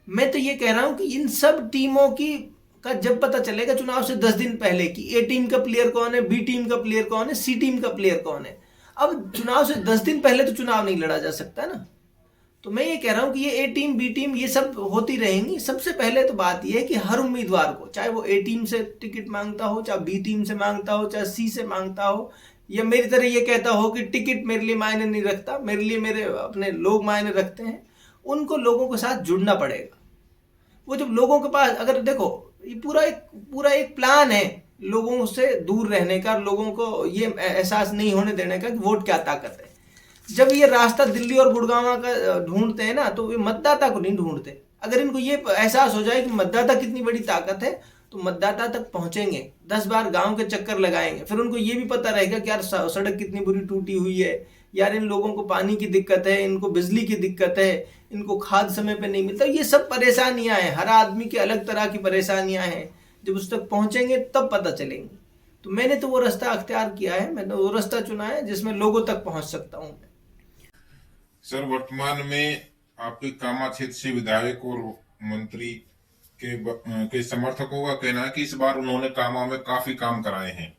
मैं तो ये कह रहा हूँ कि इन सब टीमों की का जब पता चलेगा चुनाव से 10 दिन पहले कि ए टीम का प्लेयर कौन है, बी टीम का प्लेयर कौन है, सी टीम का प्लेयर कौन है। अब चुनाव से 10 दिन पहले तो चुनाव नहीं लड़ा जा सकता ना। तो मैं ये कह रहा हूँ कि ये ए टीम बी टीम ये सब होती रहेंगी। सबसे पहले तो बात ये है कि हर उम्मीदवार को, चाहे वो ए टीम से टिकट मांगता हो, चाहे बी टीम से मांगता हो, चाहे सी से मांगता हो, या मेरी तरह ये कहता हो कि टिकट मेरे लिए मायने नहीं रखता, मेरे लिए मेरे अपने लोग मायने रखते हैं, उनको लोगों के साथ जुड़ना पड़ेगा। वो जब लोगों के पास, अगर देखो ये पूरा एक प्लान है लोगों से दूर रहने का, लोगों को ये एहसास नहीं होने देने का कि वोट क्या ताकत है। जब ये रास्ता दिल्ली और गुड़गांव का ढूंढते हैं ना, तो ये मतदाता को नहीं ढूंढते। अगर इनको ये एहसास हो जाए कि मतदाता कितनी बड़ी ताकत है, तो मतदाता तक पहुंचेंगे, 10 बार गांव के चक्कर लगाएंगे। फिर उनको ये भी पता रहेगा कि यार सड़क कितनी बुरी टूटी हुई है, यार इन लोगों को पानी की दिक्कत है, इनको बिजली की दिक्कत है, इनको खाद समय पे नहीं मिलता। ये सब परेशानियां हैं, हर आदमी की अलग तरह की परेशानियां हैं। जब उस तक पहुंचेंगे तब पता चलेंगी। तो मैंने तो वो रास्ता अख्तियार किया है, मैंने वो रास्ता चुना है जिसमें लोगों तक पहुंच सकता हूँ। सर, वर्तमान में आपके कामा क्षेत्र से विधायक और मंत्री के समर्थकों का कहना है कि इस बार उन्होंने कामा में काफी काम कराए हैं,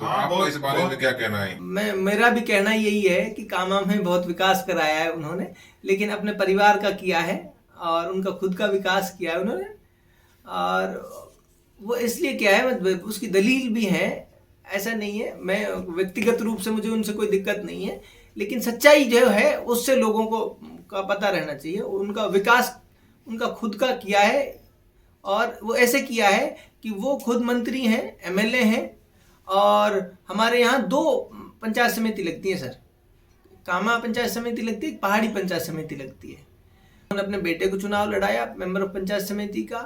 तो आपका इस बारे में क्या कहना है? मेरा भी कहना यही है कि कामा में बहुत विकास कराया है उन्होंने, लेकिन अपने परिवार का किया है और उनका खुद का विकास किया है उन्होंने। और वो इसलिए किया है, उसकी दलील भी है, ऐसा नहीं है, मैं व्यक्तिगत रूप से मुझे उनसे कोई दिक्कत नहीं है, लेकिन सच्चाई जो है उससे लोगों को का पता रहना चाहिए। उनका विकास उनका खुद का किया है, और वो ऐसे किया है कि वो खुद मंत्री हैं, एमएलए हैं, और हमारे यहाँ 2 पंचायत समिति लगती है सर। कामा पंचायत समिति लगती है, पहाड़ी पंचायत समिति लगती है। उन्होंने अपने बेटे को चुनाव लड़ाया मेंबर ऑफ पंचायत समिति का,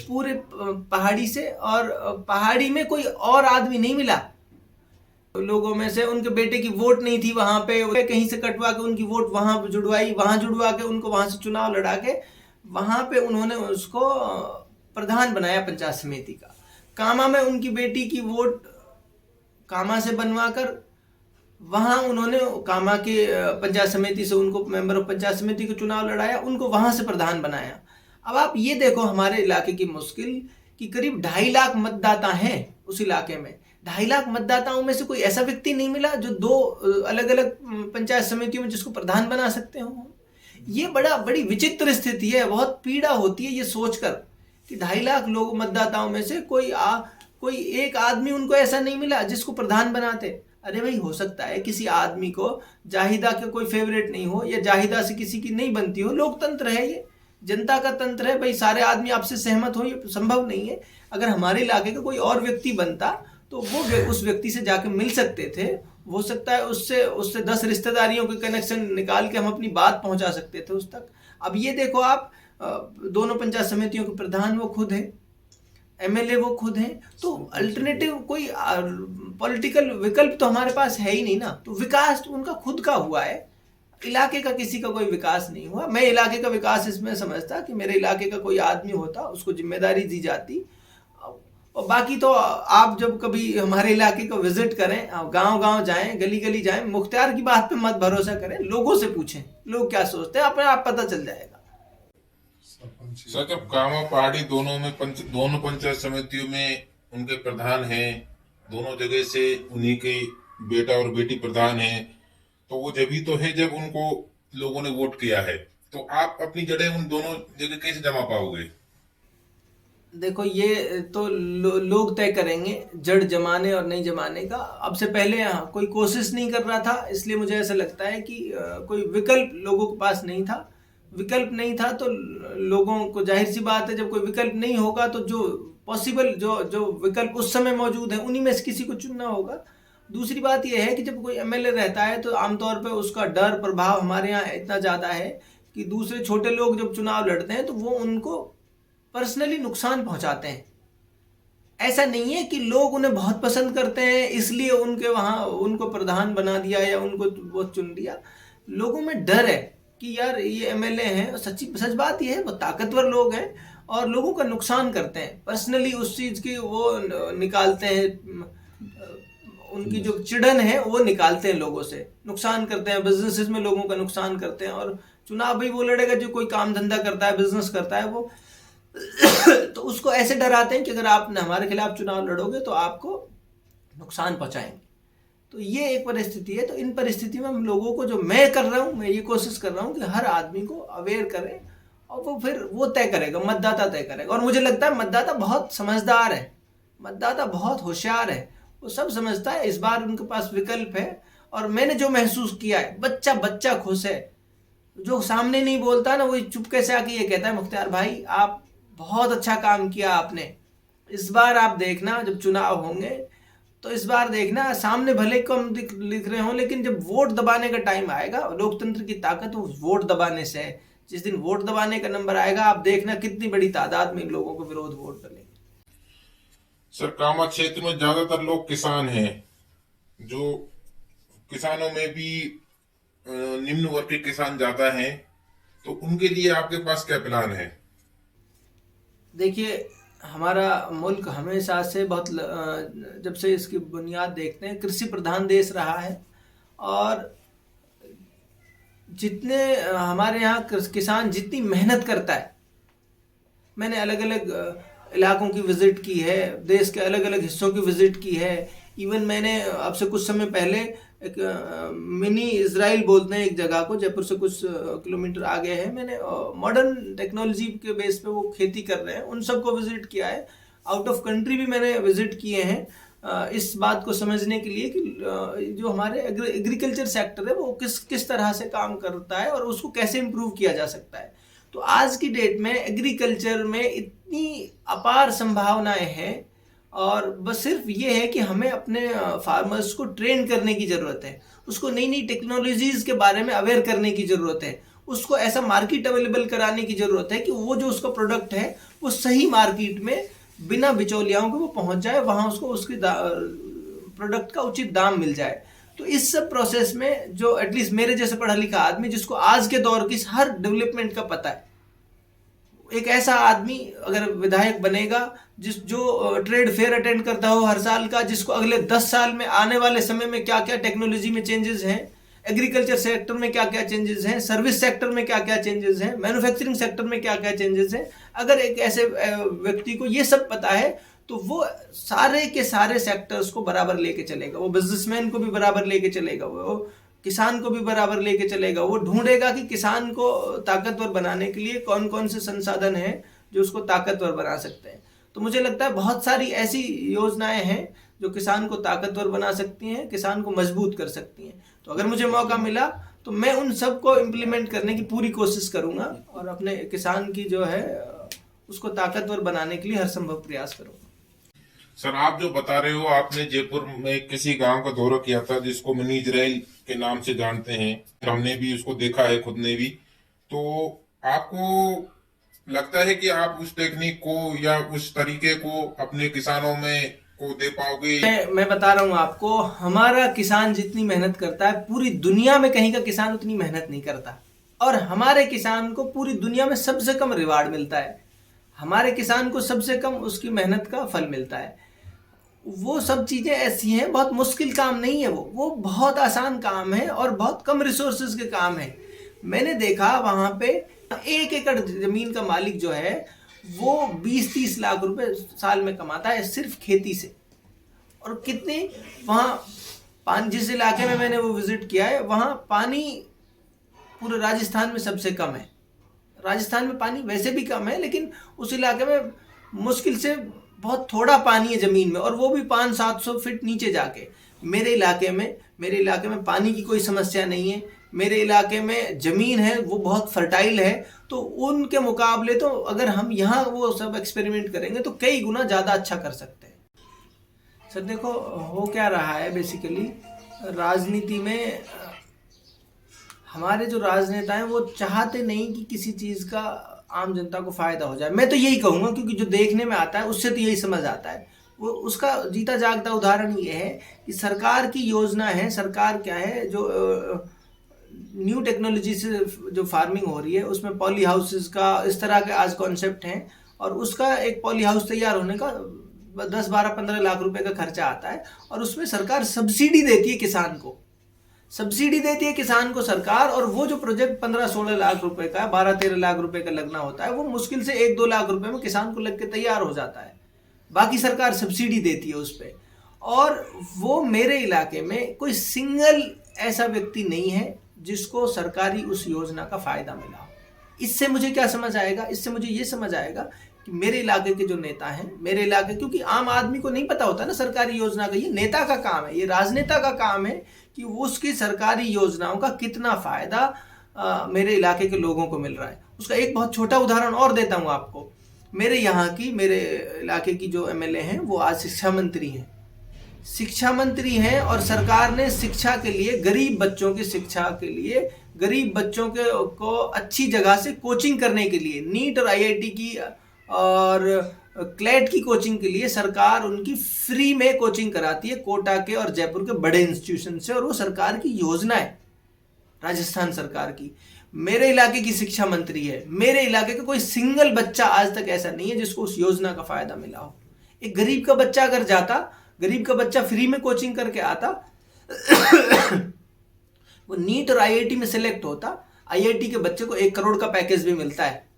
पूरे पहाड़ी से, और पहाड़ी में कोई और आदमी नहीं मिला लोगों में से। उनके बेटे की वोट नहीं थी वहां पे, कहीं से कटवा के उनकी वोट वहां जुड़वाई, वहां जुड़वा के उनको वहां से चुनाव लड़ा के वहां पे उन्होंने उसको प्रधान बनाया पंचायत समिति का। कामा में उनकी बेटी की वोट कामा से बनवा कर वहां उन्होंने कामा के पंचायत समिति से उनको मेंबर ऑफ पंचायत समिति को चुनाव लड़ाया, उनको वहां से प्रधान बनाया। अब आप ये देखो हमारे इलाके की मुश्किल कि करीब 2.5 लाख मतदाता हैं उस इलाके में। 2.5 लाख मतदाताओं में से कोई ऐसा व्यक्ति नहीं मिला जो 2 अलग अलग पंचायत समितियों में जिसको प्रधान बना सकते हो। ये बड़ी विचित्र स्थिति है, बहुत पीड़ा होती है ये सोचकर कि 2.5 लाख लोग मतदाताओं में से कोई एक आदमी उनको ऐसा नहीं मिला जिसको प्रधान बनाते। अरे भाई, हो सकता है किसी आदमी को जाहिदा का कोई फेवरेट नहीं हो, या जाहिदा से किसी की नहीं बनती हो, लोकतंत्र है ये, जनता का तंत्र है भाई, सारे आदमी आपसे सहमत हो ये संभव नहीं है। अगर हमारे इलाके का कोई और व्यक्ति बनता तो वो उस व्यक्ति से जाके मिल सकते थे, हो सकता है उससे 10 रिश्तेदारियों के कनेक्शन निकाल के हम अपनी बात पहुंचा सकते थे उस तक। अब ये देखो आप, दोनों पंचायत समितियों के प्रधान वो खुद है, एमएलए वो खुद हैं, तो अल्टरनेटिव कोई पॉलिटिकल विकल्प तो हमारे पास है ही नहीं ना। तो विकास उनका खुद का हुआ है, इलाके का किसी का कोई विकास नहीं हुआ। मैं इलाके का विकास इसमें समझता कि मेरे इलाके का कोई आदमी होता, उसको जिम्मेदारी दी जाती, और बाकी तो आप जब कभी हमारे इलाके को विजिट करें, गांव-गांव जाएं, गली-गली जाएं, मुख्तियार की बात पे मत भरोसा करें, लोगों से पूछें लोग क्या सोचते हैं, अपने आप पता चल जाएगा। सर, जब कामा पहाड़ी दोनों पंचायत समितियों में उनके प्रधान हैं, दोनों जगह से उन्हीं के बेटा और बेटी प्रधान हैं, तो वो जब ही तो है जब उनको लोगों ने वोट किया है। तो आप अपनी जड़ें उन दोनों जगह कैसे जमा पाओगे? देखो, ये तो लोग तय करेंगे जड़ जमाने और नहीं जमाने का। अब से पहले कोई कोशिश नहीं कर रहा था, इसलिए मुझे ऐसा लगता है कि कोई विकल्प लोगों के पास नहीं था। विकल्प नहीं था तो लोगों को, जाहिर सी बात है, जब कोई विकल्प नहीं होगा तो जो पॉसिबल जो विकल्प उस समय मौजूद है उन्हीं में से किसी को चुनना होगा। दूसरी बात यह है कि जब कोई एमएलए रहता है तो आमतौर पर उसका डर प्रभाव हमारे यहाँ इतना ज़्यादा है कि दूसरे छोटे लोग जब चुनाव लड़ते हैं तो वो उनको पर्सनली नुकसान पहुंचाते हैं। ऐसा नहीं है कि लोग उन्हें बहुत पसंद करते हैं इसलिए उनको प्रधान बना दिया या उनको वो चुन लिया। लोगों में डर है कि यार ये एमएलए हैं, सच बात ये है वो ताकतवर लोग हैं और लोगों का नुकसान करते हैं, पर्सनली उस चीज़ की वो निकालते हैं, उनकी जो चिड़न है वो निकालते हैं, लोगों से नुकसान करते हैं, बिजनेसेस में लोगों का नुकसान करते हैं। और चुनाव भी वो लड़ेगा जो कोई काम धंधा करता है, बिजनेस करता है वो। तो उसको ऐसे डराते हैं कि अगर आप हमारे खिलाफ चुनाव लड़ोगे तो आपको नुकसान पहुंचाएंगे। तो ये एक परिस्थिति है। तो इन परिस्थिति में हम लोगों को, जो मैं कर रहा हूँ, मैं ये कोशिश कर रहा हूँ कि हर आदमी को अवेयर करें, और वो फिर वो तय करेगा, मतदाता तय करेगा। और मुझे लगता है मतदाता बहुत समझदार है, मतदाता बहुत होशियार है, वो सब समझता है। इस बार उनके पास विकल्प है, और मैंने जो महसूस किया है, बच्चा बच्चा खुश है। जो सामने नहीं बोलता ना, वो चुपके से आके ये कहता है, मुख्तार भाई आप बहुत अच्छा काम किया आपने। इस बार आप देखना जब चुनाव होंगे, तो इस बार देखना सामने भले कम लिख रहे हो, लेकिन जब वोट दबाने का टाइम आएगा, लोकतंत्र की ताकत वो वोट दबाने से है। जिस दिन वोट दबाने का नंबर आएगा, आप देखना कितनी बड़ी तादाद में लोगों को विरोध वोट डलेंगे। सर, कामा क्षेत्र में ज्यादातर लोग किसान हैं, जो किसानों में भी निम्न वर्ग के किसान ज्यादा हैं, तो उनके लिए आपके पास क्या प्लान है? देखिए, हमारा मुल्क हमेशा से जब से इसकी बुनियाद देखते हैं, कृषि प्रधान देश रहा है। और जितने हमारे यहाँ किसान जितनी मेहनत करता है, मैंने अलग अलग इलाकों की विजिट की है, देश के अलग अलग हिस्सों की विजिट की है। इवन मैंने अब से कुछ समय पहले एक मिनी इजराइल बोलते हैं एक जगह को, जयपुर से कुछ किलोमीटर आगे है, मैंने मॉडर्न टेक्नोलॉजी के बेस पे वो खेती कर रहे हैं, उन सबको विजिट किया है। आउट ऑफ कंट्री भी मैंने विजिट किए हैं, इस बात को समझने के लिए कि जो हमारे एग्रीकल्चर सेक्टर है वो किस तरह से काम करता है और उसको कैसे इम्प्रूव किया जा सकता है। तो आज की डेट में एग्रीकल्चर में इतनी अपार संभावनाएं हैं, और बस सिर्फ ये है कि हमें अपने फार्मर्स को ट्रेन करने की ज़रूरत है, उसको नई नई टेक्नोलॉजीज़ के बारे में अवेयर करने की ज़रूरत है, उसको ऐसा मार्केट अवेलेबल कराने की ज़रूरत है कि वो जो उसका प्रोडक्ट है वो सही मार्केट में बिना बिचौलियाओं के वो पहुंच जाए, वहाँ उसको उसके प्रोडक्ट का उचित दाम मिल जाए। तो इस सब प्रोसेस में जो एटलीस्ट मेरे जैसे पढ़ा लिखा आदमी, जिसको आज के दौर की हर डेवलपमेंट का पता है, एक ऐसा आदमी अगर विधायक बनेगा जो ट्रेड फेयर अटेंड करता हो हर साल का, जिसको अगले 10 साल में आने वाले समय में क्या क्या टेक्नोलॉजी में चेंजेस हैं, एग्रीकल्चर सेक्टर में क्या क्या चेंजेस हैं, सर्विस सेक्टर में क्या क्या चेंजेस हैं, मैन्युफैक्चरिंग सेक्टर में क्या क्या चेंजेस हैं, अगर एक ऐसे व्यक्ति को ये सब पता है तो वो सारे के सारे सेक्टर्स को बराबर लेके चलेगा। वो बिजनेसमैन को भी बराबर लेके चलेगा, वो किसान को भी बराबर लेके चलेगा। वो ढूंढेगा कि किसान को ताकतवर बनाने के लिए कौन कौन से संसाधन हैं जो उसको ताकतवर बना सकते हैं। तो मुझे लगता है बहुत सारी ऐसी योजनाएं हैं जो किसान को ताकतवर बना सकती हैं, किसान को मजबूत कर सकती हैं। तो अगर मुझे मौका मिला तो मैं उन सब को इम्प्लीमेंट करने की पूरी कोशिश करूंगा और अपने किसान की जो है उसको ताकतवर बनाने के लिए हर संभव प्रयास करूंगा। सर, आप जो बता रहे हो, आपने जयपुर में किसी गांव का दौरा किया था जिसको मिनी इजराइल के नाम से जानते हैं, हमने भी उसको देखा है खुद ने भी। तो आपको लगता है कि आप उस टेक्निक को या उस तरीके को अपने किसानों में को दे पाओगे? मैं बता रहा हूँ आपको, हमारा किसान जितनी मेहनत करता है पूरी दुनिया में कहीं का किसान उतनी मेहनत नहीं करता, और हमारे किसान को पूरी दुनिया में सबसे कम रिवार्ड मिलता है। हमारे किसान को सबसे कम उसकी मेहनत का फल मिलता है। वो सब चीज़ें ऐसी हैं, बहुत मुश्किल काम नहीं है, वो बहुत आसान काम है और बहुत कम रिसोर्सेज के काम है। मैंने देखा वहाँ पे 1 एकड़ ज़मीन का मालिक जो है वो 20-30 लाख रुपए साल में कमाता है सिर्फ खेती से। और कितने वहाँ पानी, जिस इलाके में मैंने वो विजिट किया है, वहाँ पानी पूरे राजस्थान में सबसे कम है। राजस्थान में पानी वैसे भी कम है, लेकिन उस इलाके में मुश्किल से बहुत थोड़ा पानी है ज़मीन में, और वो भी 500-700 फीट नीचे जाके। मेरे इलाके में पानी की कोई समस्या नहीं है। मेरे इलाके में ज़मीन है वो बहुत फर्टाइल है। तो उनके मुकाबले तो अगर हम यहाँ वो सब एक्सपेरिमेंट करेंगे तो कई गुना ज़्यादा अच्छा कर सकते हैं। सर देखो, हो क्या रहा है बेसिकली, राजनीति में हमारे जो राजनेता हैं वो चाहते नहीं कि किसी चीज़ का आम जनता को फ़ायदा हो जाए। मैं तो यही कहूँगा, क्योंकि जो देखने में आता है उससे तो यही समझ आता है। वो उसका जीता जागता उदाहरण ये है कि सरकार की योजना है, सरकार क्या है, जो न्यू टेक्नोलॉजी से जो फार्मिंग हो रही है उसमें पॉली हाउसेस का इस तरह के आज कॉन्सेप्ट हैं, और उसका एक पॉली हाउस तैयार होने का 10, 12, 15 लाख रुपए का खर्चा आता है, और उसमें सरकार सब्सिडी देती है किसान को। सब्सिडी देती है किसान को सरकार, और वो जो प्रोजेक्ट 15-16 लाख रुपए का, 12-13 लाख रुपए का लगना होता है, वो मुश्किल से 1-2 लाख रुपए में किसान को लग के तैयार हो जाता है। बाकी सरकार सब्सिडी देती है उस पर। और वो मेरे इलाके में कोई सिंगल ऐसा व्यक्ति नहीं है जिसको सरकारी उस योजना का फायदा मिला हो। इससे मुझे क्या समझ आएगा? इससे मुझे ये समझ आएगा कि मेरे इलाके के जो नेता हैं, मेरे इलाके, क्योंकि आम आदमी को नहीं पता होता ना सरकारी योजना का, ये नेता का काम है, ये राजनेता का काम है कि वो उसकी सरकारी योजनाओं का कितना फायदा मेरे इलाके के लोगों को मिल रहा है। उसका एक बहुत छोटा उदाहरण और देता हूँ आपको। मेरे इलाके की जो एमएलए हैं वो आज शिक्षा मंत्री हैं, और सरकार ने शिक्षा के लिए, गरीब बच्चों की शिक्षा के लिए, गरीब बच्चों को अच्छी जगह से कोचिंग करने के लिए, नीट और आईआईटी की और क्लेट की कोचिंग के लिए सरकार उनकी फ्री में कोचिंग कराती है, कोटा के और जयपुर के बड़े इंस्टीट्यूशन से, और वो सरकार की योजना है, राजस्थान सरकार की। मेरे इलाके की शिक्षा मंत्री है, मेरे इलाके का कोई सिंगल बच्चा आज तक ऐसा नहीं है जिसको उस योजना का फायदा मिला हो। एक गरीब का बच्चा अगर जाता, गरीब का बच्चा फ्री में कोचिंग करके आता, वो नीट और आईआईटी में सिलेक्ट होता, आईआईटी के बच्चे को 1 करोड़ का पैकेज भी मिलता है।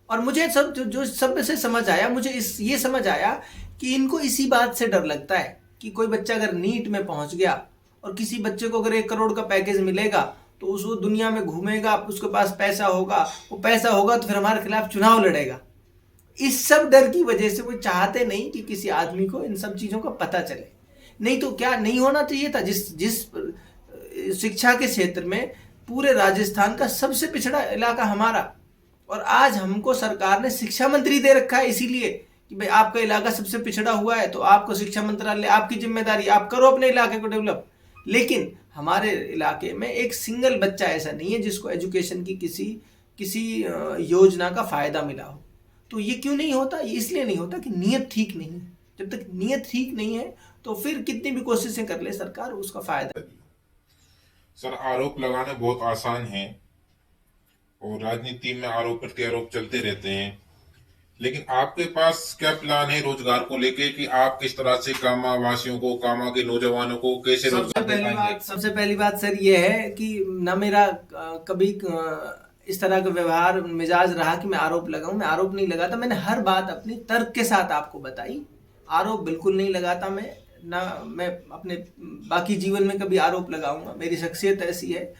और मुझे सब से समझ आया, मुझे ये समझ आया कि इनको इसी बात से डर लगता है कि कोई बच्चा अगर नीट में पहुंच गया और किसी बच्चे को अगर 1 करोड़ का पैकेज मिलेगा तो उसको दुनिया में घूमेगा, उसके पास पैसा होगा, वो पैसा होगा तो फिर हमारे खिलाफ चुनाव लड़ेगा। इस सब डर की वजह से वो चाहते नहीं कि किसी आदमी को इन सब चीज़ों का पता चले। नहीं तो क्या नहीं होना चाहिए था? जिस शिक्षा के क्षेत्र में पूरे राजस्थान का सबसे पिछड़ा इलाका हमारा, और आज हमको सरकार ने शिक्षा मंत्री दे रखा है इसीलिए कि भाई आपका इलाका सबसे पिछड़ा हुआ है तो आपको शिक्षा मंत्रालय, आपकी जिम्मेदारी, आप करो अपने इलाके को डेवलप। लेकिन हमारे इलाके में एक सिंगल बच्चा ऐसा नहीं है जिसको एजुकेशन की किसी योजना का फायदा मिला हो। तो ये क्यों नहीं होता? ये इसलिए नहीं होता कि नीयत ठीक नहीं है। जब तक नीयत ठीक नहीं है तो फिर कितनी भी कोशिशें कर ले सरकार, उसका फायदा। सर, आरोप लगाने बहुत आसान है और राजनीति में आरोप प्रत्यारोप चलते रहते हैं, लेकिन आपके पास क्या प्लान है रोजगार को लेके कि आप किस तरह से कामा वासियों को, कामा के नौजवानों को कैसे रोजगार दिलाएंगे? सबसे पहली बात सर ये है कि ना मेरा कभी इस तरह का व्यवहार मिजाज रहा कि मैं आरोप लगाऊं। मैं आरोप नहीं लगाता, मैंने हर बात अपनी तर्क के साथ आपको बताई। आरोप बिल्कुल नहीं लगाता मैं, ना मैं अपने बाकी जीवन में कभी आरोप लगाऊंगा। मेरी शख्सियत ऐसी है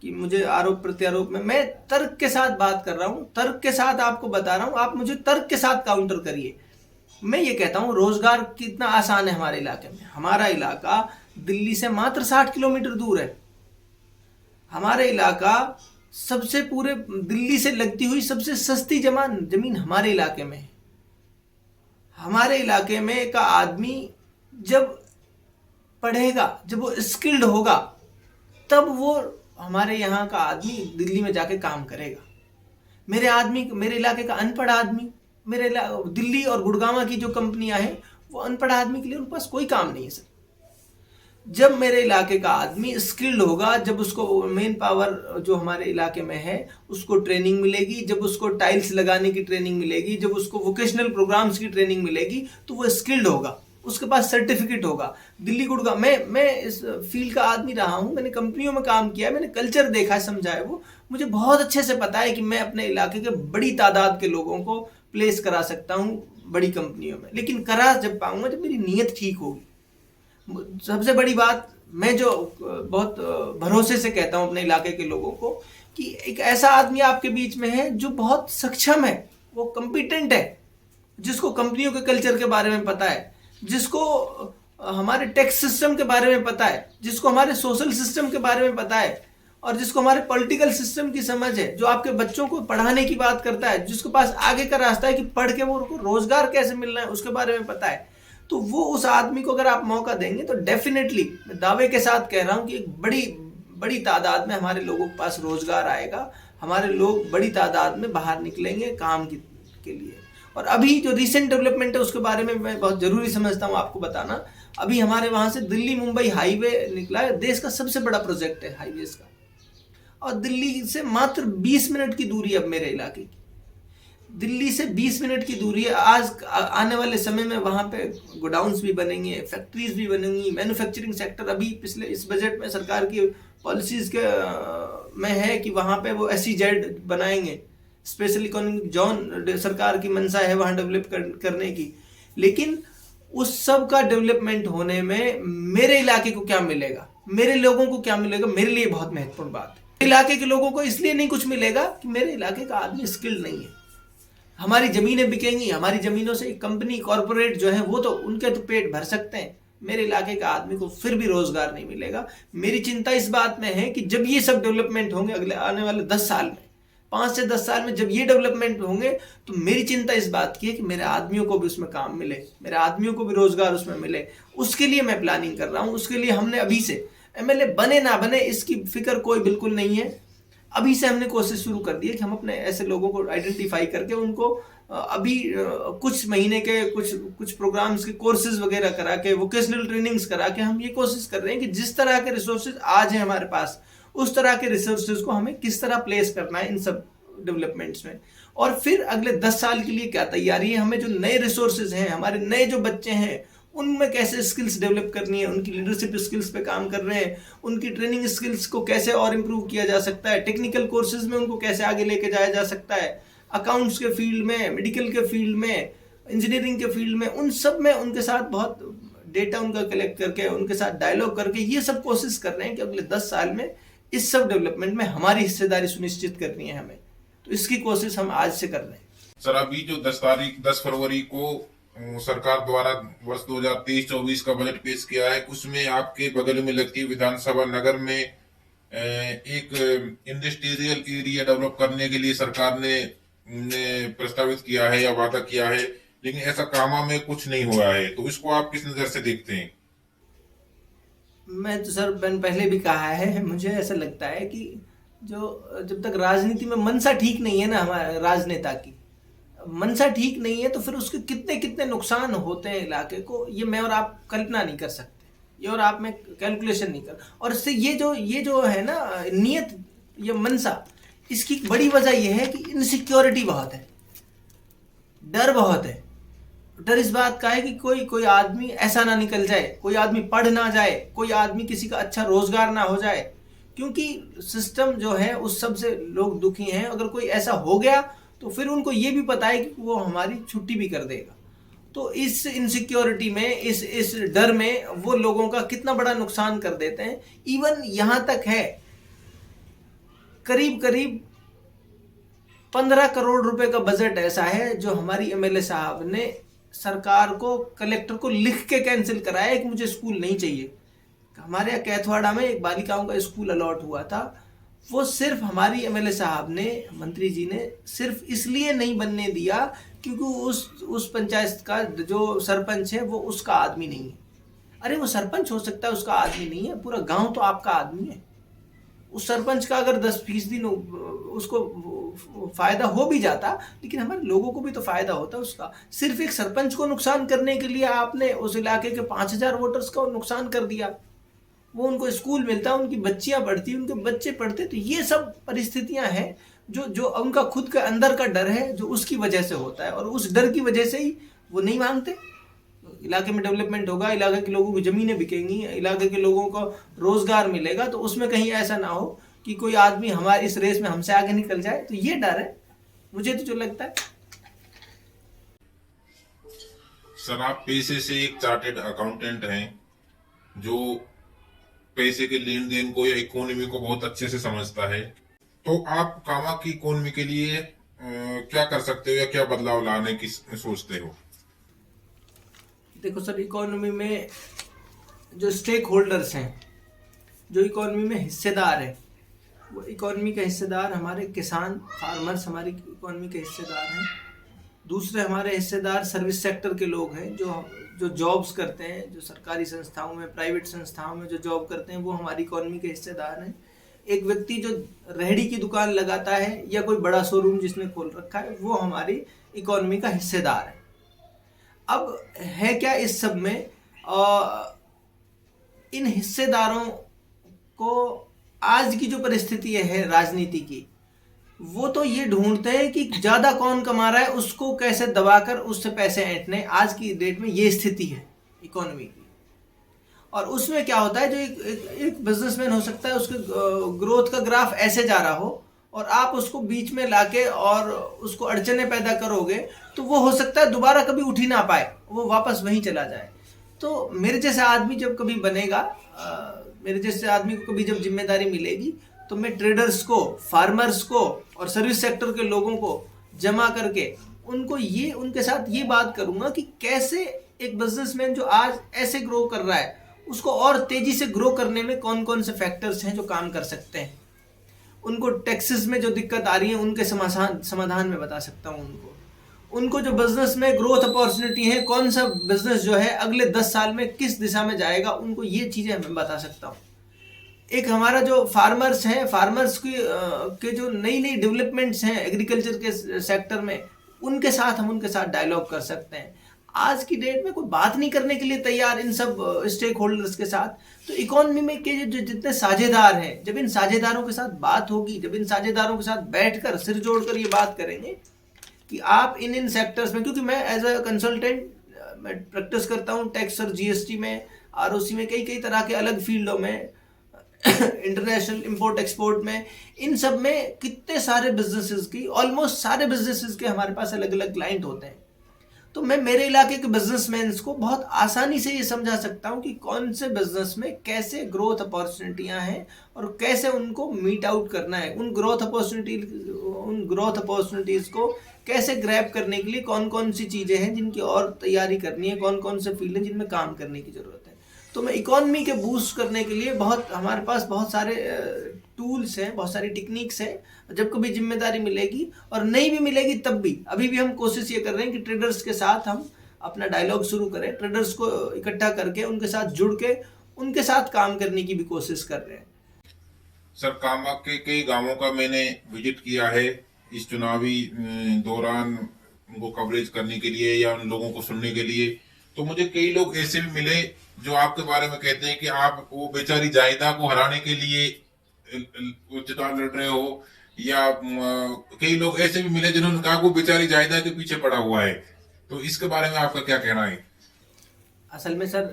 कि मुझे आरोप प्रत्यारोप में, मैं तर्क के साथ बात कर रहा हूँ, तर्क के साथ आपको बता रहा हूँ, आप मुझे तर्क के साथ काउंटर करिए। मैं ये कहता हूँ रोजगार कितना आसान है हमारे इलाके में। हमारा इलाका दिल्ली से मात्र 60 किलोमीटर दूर है। हमारे इलाका सबसे पूरे दिल्ली से लगती हुई सबसे सस्ती जमीन हमारे इलाके में है। हमारे इलाके में का आदमी जब पढ़ेगा, जब वो स्किल्ड होगा, तब वो हमारे यहाँ का आदमी दिल्ली में जाके काम करेगा। मेरे इलाके का अनपढ़ आदमी, दिल्ली और गुड़गांव की जो कंपनियां हैं वो अनपढ़ आदमी के लिए उनके पास कोई काम नहीं है सर। जब मेरे इलाके का आदमी स्किल्ड होगा, जब उसको मेन पावर जो हमारे इलाके में है उसको ट्रेनिंग मिलेगी, जब उसको टाइल्स लगाने की ट्रेनिंग मिलेगी, जब उसको वोकेशनल प्रोग्राम्स की ट्रेनिंग मिलेगी, तो वो स्किल्ड होगा, उसके पास सर्टिफिकेट होगा। दिल्ली गुड़गांव, मैं इस फील्ड का आदमी रहा हूँ, मैंने कंपनियों में काम किया है, मैंने कल्चर देखा है, समझा है, वो मुझे बहुत अच्छे से पता है कि मैं अपने इलाके के बड़ी तादाद के लोगों को प्लेस करा सकता हूँ बड़ी कंपनियों में। लेकिन करा जब पाऊंगा जब मेरी नीयत ठीक होगी। सबसे बड़ी बात मैं जो बहुत भरोसे से कहता हूँ अपने इलाके के लोगों को कि एक ऐसा आदमी आपके बीच में है जो बहुत सक्षम है, वो कॉम्पिटेंट है, जिसको कंपनियों के कल्चर के बारे में पता है, जिसको हमारे टैक्स सिस्टम के बारे में पता है, जिसको हमारे सोशल सिस्टम के बारे में पता है, और जिसको हमारे पॉलिटिकल सिस्टम की समझ है, जो आपके बच्चों को पढ़ाने की बात करता है, जिसके पास आगे का रास्ता है कि पढ़ के वो रोजगार कैसे मिलना है उसके बारे में पता है। तो वो उस आदमी को अगर आप मौका देंगे तो डेफिनेटली मैं दावे के साथ कह रहा हूँ कि एक बड़ी तादाद में हमारे लोगों के पास रोजगार आएगा, हमारे लोग बड़ी तादाद में बाहर निकलेंगे काम के लिए। और अभी जो रिसेंट डेवलपमेंट है उसके बारे में मैं बहुत जरूरी समझता हूँ आपको बताना। अभी हमारे वहाँ से दिल्ली मुंबई हाईवे निकला है, देश का सबसे बड़ा प्रोजेक्ट है हाईवेज का, और दिल्ली से मात्र 20 मिनट की दूरी अब मेरे इलाके की, दिल्ली से 20 मिनट की दूरी है। आज आने वाले समय में वहाँ पे गोडाउन्स भी बनेंगे, फैक्ट्रीज भी बनेंगी, मैन्युफैक्चरिंग सेक्टर। अभी पिछले इस बजट में सरकार की पॉलिसीज के में है कि वहाँ पे वो SEZ बनाएंगे, स्पेशल इकोनॉमिक जोन सरकार की मंशा है वहाँ डेवलप करने की। लेकिन उस सब का डेवलपमेंट होने में मेरे इलाके को क्या मिलेगा, मेरे लोगों को क्या मिलेगा, मेरे लिए बहुत महत्वपूर्ण बात है। मेरे इलाके के लोगों को इसलिए नहीं कुछ मिलेगा कि मेरे इलाके का आदमी स्किल्ड नहीं है। हमारी जमीनें बिकेंगी, हमारी जमीनों से कंपनी कॉरपोरेट जो है वो तो उनके तो पेट भर सकते हैं, मेरे इलाके का आदमी को फिर भी रोजगार नहीं मिलेगा। मेरी चिंता इस बात में है कि जब ये सब डेवलपमेंट होंगे अगले आने वाले 10 साल में, 5 से 10 साल में जब ये डेवलपमेंट होंगे, तो मेरी चिंता इस बात की है कि मेरे आदमियों को भी उसमें काम मिले, मेरे आदमियों को भी रोजगार उसमें मिले। उसके लिए मैं प्लानिंग कर रहा हूँ। उसके लिए हमने अभी से, MLA बने ना बने इसकी फिक्र कोई बिल्कुल नहीं है, अभी से हमने कोशिश शुरू कर दी है कि हम अपने ऐसे लोगों को आइडेंटिफाई करके उनको अभी कुछ महीने के कुछ प्रोग्राम्स के कोर्सेज वगैरह करा के, वोकेशनल ट्रेनिंग्स करा के हम ये कोशिश कर रहे हैं कि जिस तरह के रिसोर्सेज आज हैं हमारे पास, उस तरह के रिसोर्सेज को हमें किस तरह प्लेस करना है इन सब डेवलपमेंट्स में। और फिर अगले 10 साल के लिए क्या तैयारी है, हमें जो नए रिसोर्सेज हैं, हमारे नए जो बच्चे हैं, उनमें कैसे स्किल्स डेवलप करनी है, उनकी लीडरशिप स्किल्स पे काम कर रहे हैं, उनकी ट्रेनिंग स्किल्स को कैसे और इम्प्रूव किया जा सकता है, टेक्निकल कोर्सेज में उनको कैसे आगे लेके जाया जा सकता है, अकाउंट्स के फील्ड में, मेडिकल के फील्ड में, इंजीनियरिंग के फील्ड में, उन सब में उनके साथ बहुत डेटा उनका कलेक्ट करके, उनके साथ डायलॉग करके ये सब कोशिश कर रहे हैं कि अगले 10 साल में इस सब डेवलपमेंट में हमारी हिस्सेदारी सुनिश्चित करनी है हमें। तो इसकी कोशिश हम आज से कर रहे हैं। सर, अभी जो 10 फरवरी को सरकार द्वारा वर्ष 2023-24 का बजट पेश किया है, उसमें आपके बगल में लगती विधानसभा नगर में एक इंडस्ट्रियल एरिया डेवलप करने के लिए सरकार ने प्रस्तावित किया है या वादा किया है, लेकिन ऐसा कामा में कुछ नहीं हुआ है, तो इसको आप किस नजर से देखते हैं? मैं तो सर मैंने पहले भी कहा है, मुझे ऐसा लगता है कि जो जब तक राजनीति में मनसा ठीक नहीं है ना, हमारे राजनेता की मनसा ठीक नहीं है, तो फिर उसके कितने कितने नुकसान होते हैं इलाके को, ये मैं और आप कल्पना नहीं कर सकते, ये और आप में कैलकुलेशन नहीं कर। और इससे ये जो है ना नियत, ये मनसा, इसकी बड़ी वजह यह है कि इनसिक्योरिटी बहुत है, डर बहुत है। डर इस बात का है कि कोई आदमी ऐसा ना निकल जाए, कोई आदमी पढ़ ना जाए, कोई आदमी किसी का अच्छा रोजगार ना हो जाए, क्योंकि सिस्टम जो है उस सब से लोग दुखी हैं। अगर कोई ऐसा हो गया तो फिर उनको ये भी पता है कि वो हमारी छुट्टी भी कर देगा। तो इस इनसिक्योरिटी में, इस डर में वो लोगों का कितना बड़ा नुकसान कर देते हैं। इवन यहां तक है करीब 15 करोड़ रुपए का बजट ऐसा है जो हमारी MLA साहब ने सरकार को, कलेक्टर को लिख के कैंसिल कराया कि मुझे स्कूल नहीं चाहिए। हमारे यहाँ कैथवाड़ा में एक बालिकाओं का स्कूल अलॉट हुआ था, वो सिर्फ हमारी MLA साहब ने, मंत्री जी ने सिर्फ इसलिए नहीं बनने दिया क्योंकि उस पंचायत का जो सरपंच है वो उसका आदमी नहीं है। अरे वो सरपंच हो सकता है, उसका आदमी नहीं है, पूरा गांव तो आपका आदमी है। उस सरपंच का अगर 10% उसको फायदा हो भी जाता, लेकिन हमारे लोगों को भी तो फायदा होता उसका। सिर्फ एक सरपंच को नुकसान करने के लिए आपने उस इलाके के 5000 वोटर्स का नुकसान कर दिया। वो उनको स्कूल मिलता, उनकी बच्चियां पढ़ती, उनके बच्चे पढ़ते। तो ये सब परिस्थितियां हैं जो उनका खुद का अंदर का डर है, जो उसकी वजह से होता है, और उस डर की वजह से ही वो नहीं मांगते। इलाके में डेवलपमेंट होगा, इलाके के लोगों की जमीनें बिकेंगी, इलाके के लोगों को रोजगार मिलेगा, तो उसमें कहीं ऐसा ना हो कि कोई आदमी हमारे इस रेस में हमसे आगे निकल जाए। तो ये डर है मुझे तो जो लगता है। सर, आप पेशे से एक चार्टेड अकाउंटेंट हैं जो पैसे के लेन देन को या इकोनॉमी को बहुत अच्छे से समझता है, तो आप कामा की इकोनॉमी के लिए क्या कर सकते हो या क्या बदलाव लाने की सोचते हो? देखो सर, इकोनॉमी में जो स्टेक होल्डर्स हैं, जो इकोनॉमी में हिस्सेदार हैं, वो इकोनॉमी के हिस्सेदार हमारे किसान, फार्मर्स हमारी इकोनॉमी के हिस्सेदार हैं। दूसरे हमारे हिस्सेदार सर्विस सेक्टर के लोग हैं जो जॉब्स करते हैं, जो सरकारी संस्थाओं में, प्राइवेट संस्थाओं में जो जॉब करते हैं, वो हमारी इकोनॉमी के हिस्सेदार हैं। एक व्यक्ति जो रेहड़ी की दुकान लगाता है या कोई बड़ा शोरूम जिसने खोल रखा है, वो हमारी इकोनॉमी का हिस्सेदार है। अब है क्या इस सब में, इन हिस्सेदारों को आज की जो परिस्थिति है राजनीति की, वो तो ये ढूंढते हैं कि ज्यादा कौन कमा रहा है, उसको कैसे दबाकर उससे पैसे ऐंठने। आज की डेट में ये स्थिति है इकोनॉमी की। और उसमें क्या होता है, जो एक बिजनेसमैन हो सकता है उसके ग्रोथ का ग्राफ ऐसे जा रहा हो और आप उसको बीच में लाके और उसको अड़चने पैदा करोगे तो वो हो सकता है दोबारा कभी उठ ही ना पाए, वो वापस वहीं चला जाए। तो मेरे जैसा आदमी जब कभी बनेगा, मेरे जैसे आदमी को कभी जब जिम्मेदारी मिलेगी, तो मैं ट्रेडर्स को, फार्मर्स को और सर्विस सेक्टर के लोगों को जमा करके उनके साथ ये बात करूंगा कि कैसे एक बिजनेसमैन जो आज ऐसे ग्रो कर रहा है उसको और तेजी से ग्रो करने में कौन कौन से फैक्टर्स हैं जो काम कर सकते हैं। उनको टैक्सेस में जो दिक्कत आ रही है उनके समाधान में बता सकता हूँ। उनको जो बिजनेस में ग्रोथ अपॉर्चुनिटी है, कौन सा बिजनेस जो है अगले 10 साल में किस दिशा में जाएगा, उनको ये चीजें मैं बता सकता हूँ। एक हमारा जो फार्मर्स हैं, फार्मर्स के जो नई नई डेवलपमेंट्स हैं एग्रीकल्चर के सेक्टर में, उनके साथ डायलॉग कर सकते हैं। आज की डेट में कोई बात नहीं करने के लिए तैयार इन सब स्टेक होल्डर्स के साथ। तो इकोनॉमी में के जो जितने साझेदार हैं, जब इन साझेदारों के साथ बात होगी, जब इन साझेदारों के साथ बैठकर सिर जोड़कर ये बात करेंगे कि आप इन सेक्टर्स में, क्योंकि मैं एज अ कंसल्टेंट मैं प्रैक्टिस करता हूँ टैक्स और जीएसटी में, आरओसी में, कई तरह के अलग फील्डों में, इंटरनेशनल इंपोर्ट एक्सपोर्ट में, इन सब में कितने सारे बिजनेसेस की, ऑलमोस्ट सारे बिजनेसेस के हमारे पास अलग अलग क्लाइंट होते हैं। तो मैं मेरे इलाके के बिजनेसमैन को बहुत आसानी से ये समझा सकता हूँ कि कौन से बिजनेस में कैसे ग्रोथ अपॉर्चुनिटियां हैं और कैसे उनको मीट आउट करना है। उन ग्रोथ अपॉर्चुनिटीज को कैसे ग्रैब करने के लिए कौन कौन सी चीजें हैं जिनकी और तैयारी करनी है, कौन कौन से फील्ड हैं जिनमें काम करने की जरूरत है। तो मैं इकोनॉमी के बूस्ट करने के लिए हमारे पास बहुत सारे टूल्स हैं, बहुत सारी टेक्निक्स हैं। जब कभी जिम्मेदारी मिलेगी और नहीं भी मिलेगी तब भी, अभी भी हम कोशिश ये कर रहे हैं कि ट्रेडर्स के साथ हम अपना डायलॉग शुरू करें, ट्रेडर्स को इकट्ठा करके उनके साथ जुड़ के उनके साथ काम करने की भी कोशिश कर रहे हैं। सर, कामाक के कई गांवों का मैंने विजिट किया है इस चुनावी दौरान उनको कवरेज करने के लिए या उन लोगों को सुनने के लिए। तो मुझे कई लोग ऐसे भी मिले जो आपके बारे में कहते हैं कि आप वो बेचारी जायदा को हराने के लिए चुनाव लड़ रहे हो, या कई लोग ऐसे भी मिले जिन्होंने कहा वो बेचारी जायदा के पीछे पड़ा हुआ है। तो इसके बारे में आपका क्या कहना है? असल में सर,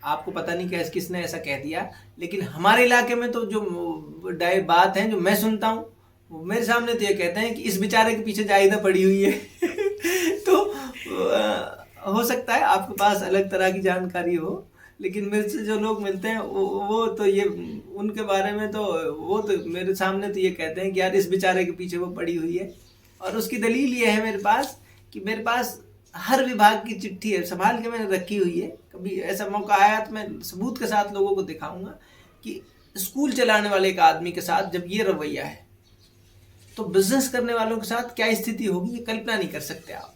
आपको पता नहीं किसने ऐसा कह दिया, लेकिन हमारे इलाके में तो जो बात है जो मैं सुनता हूँ, मेरे सामने तो ये कहते हैं कि इस बेचारे के पीछे जायदा पड़ी हुई है। तो हो सकता है आपके पास अलग तरह की जानकारी हो, लेकिन मेरे से जो लोग मिलते हैं वो तो ये उनके बारे में तो वो तो मेरे सामने तो ये कहते हैं कि यार इस बेचारे के पीछे वो पड़ी हुई है। और उसकी दलील ये है मेरे पास कि मेरे पास हर विभाग की चिट्ठी है, संभाल के मैंने रखी हुई है। कभी ऐसा मौका आया तो मैं सबूत के साथ लोगों को दिखाऊंगा कि स्कूल चलाने वाले एक आदमी के साथ जब ये रवैया है तो बिजनेस करने वालों के साथ क्या स्थिति होगी, ये कल्पना नहीं कर सकते आप।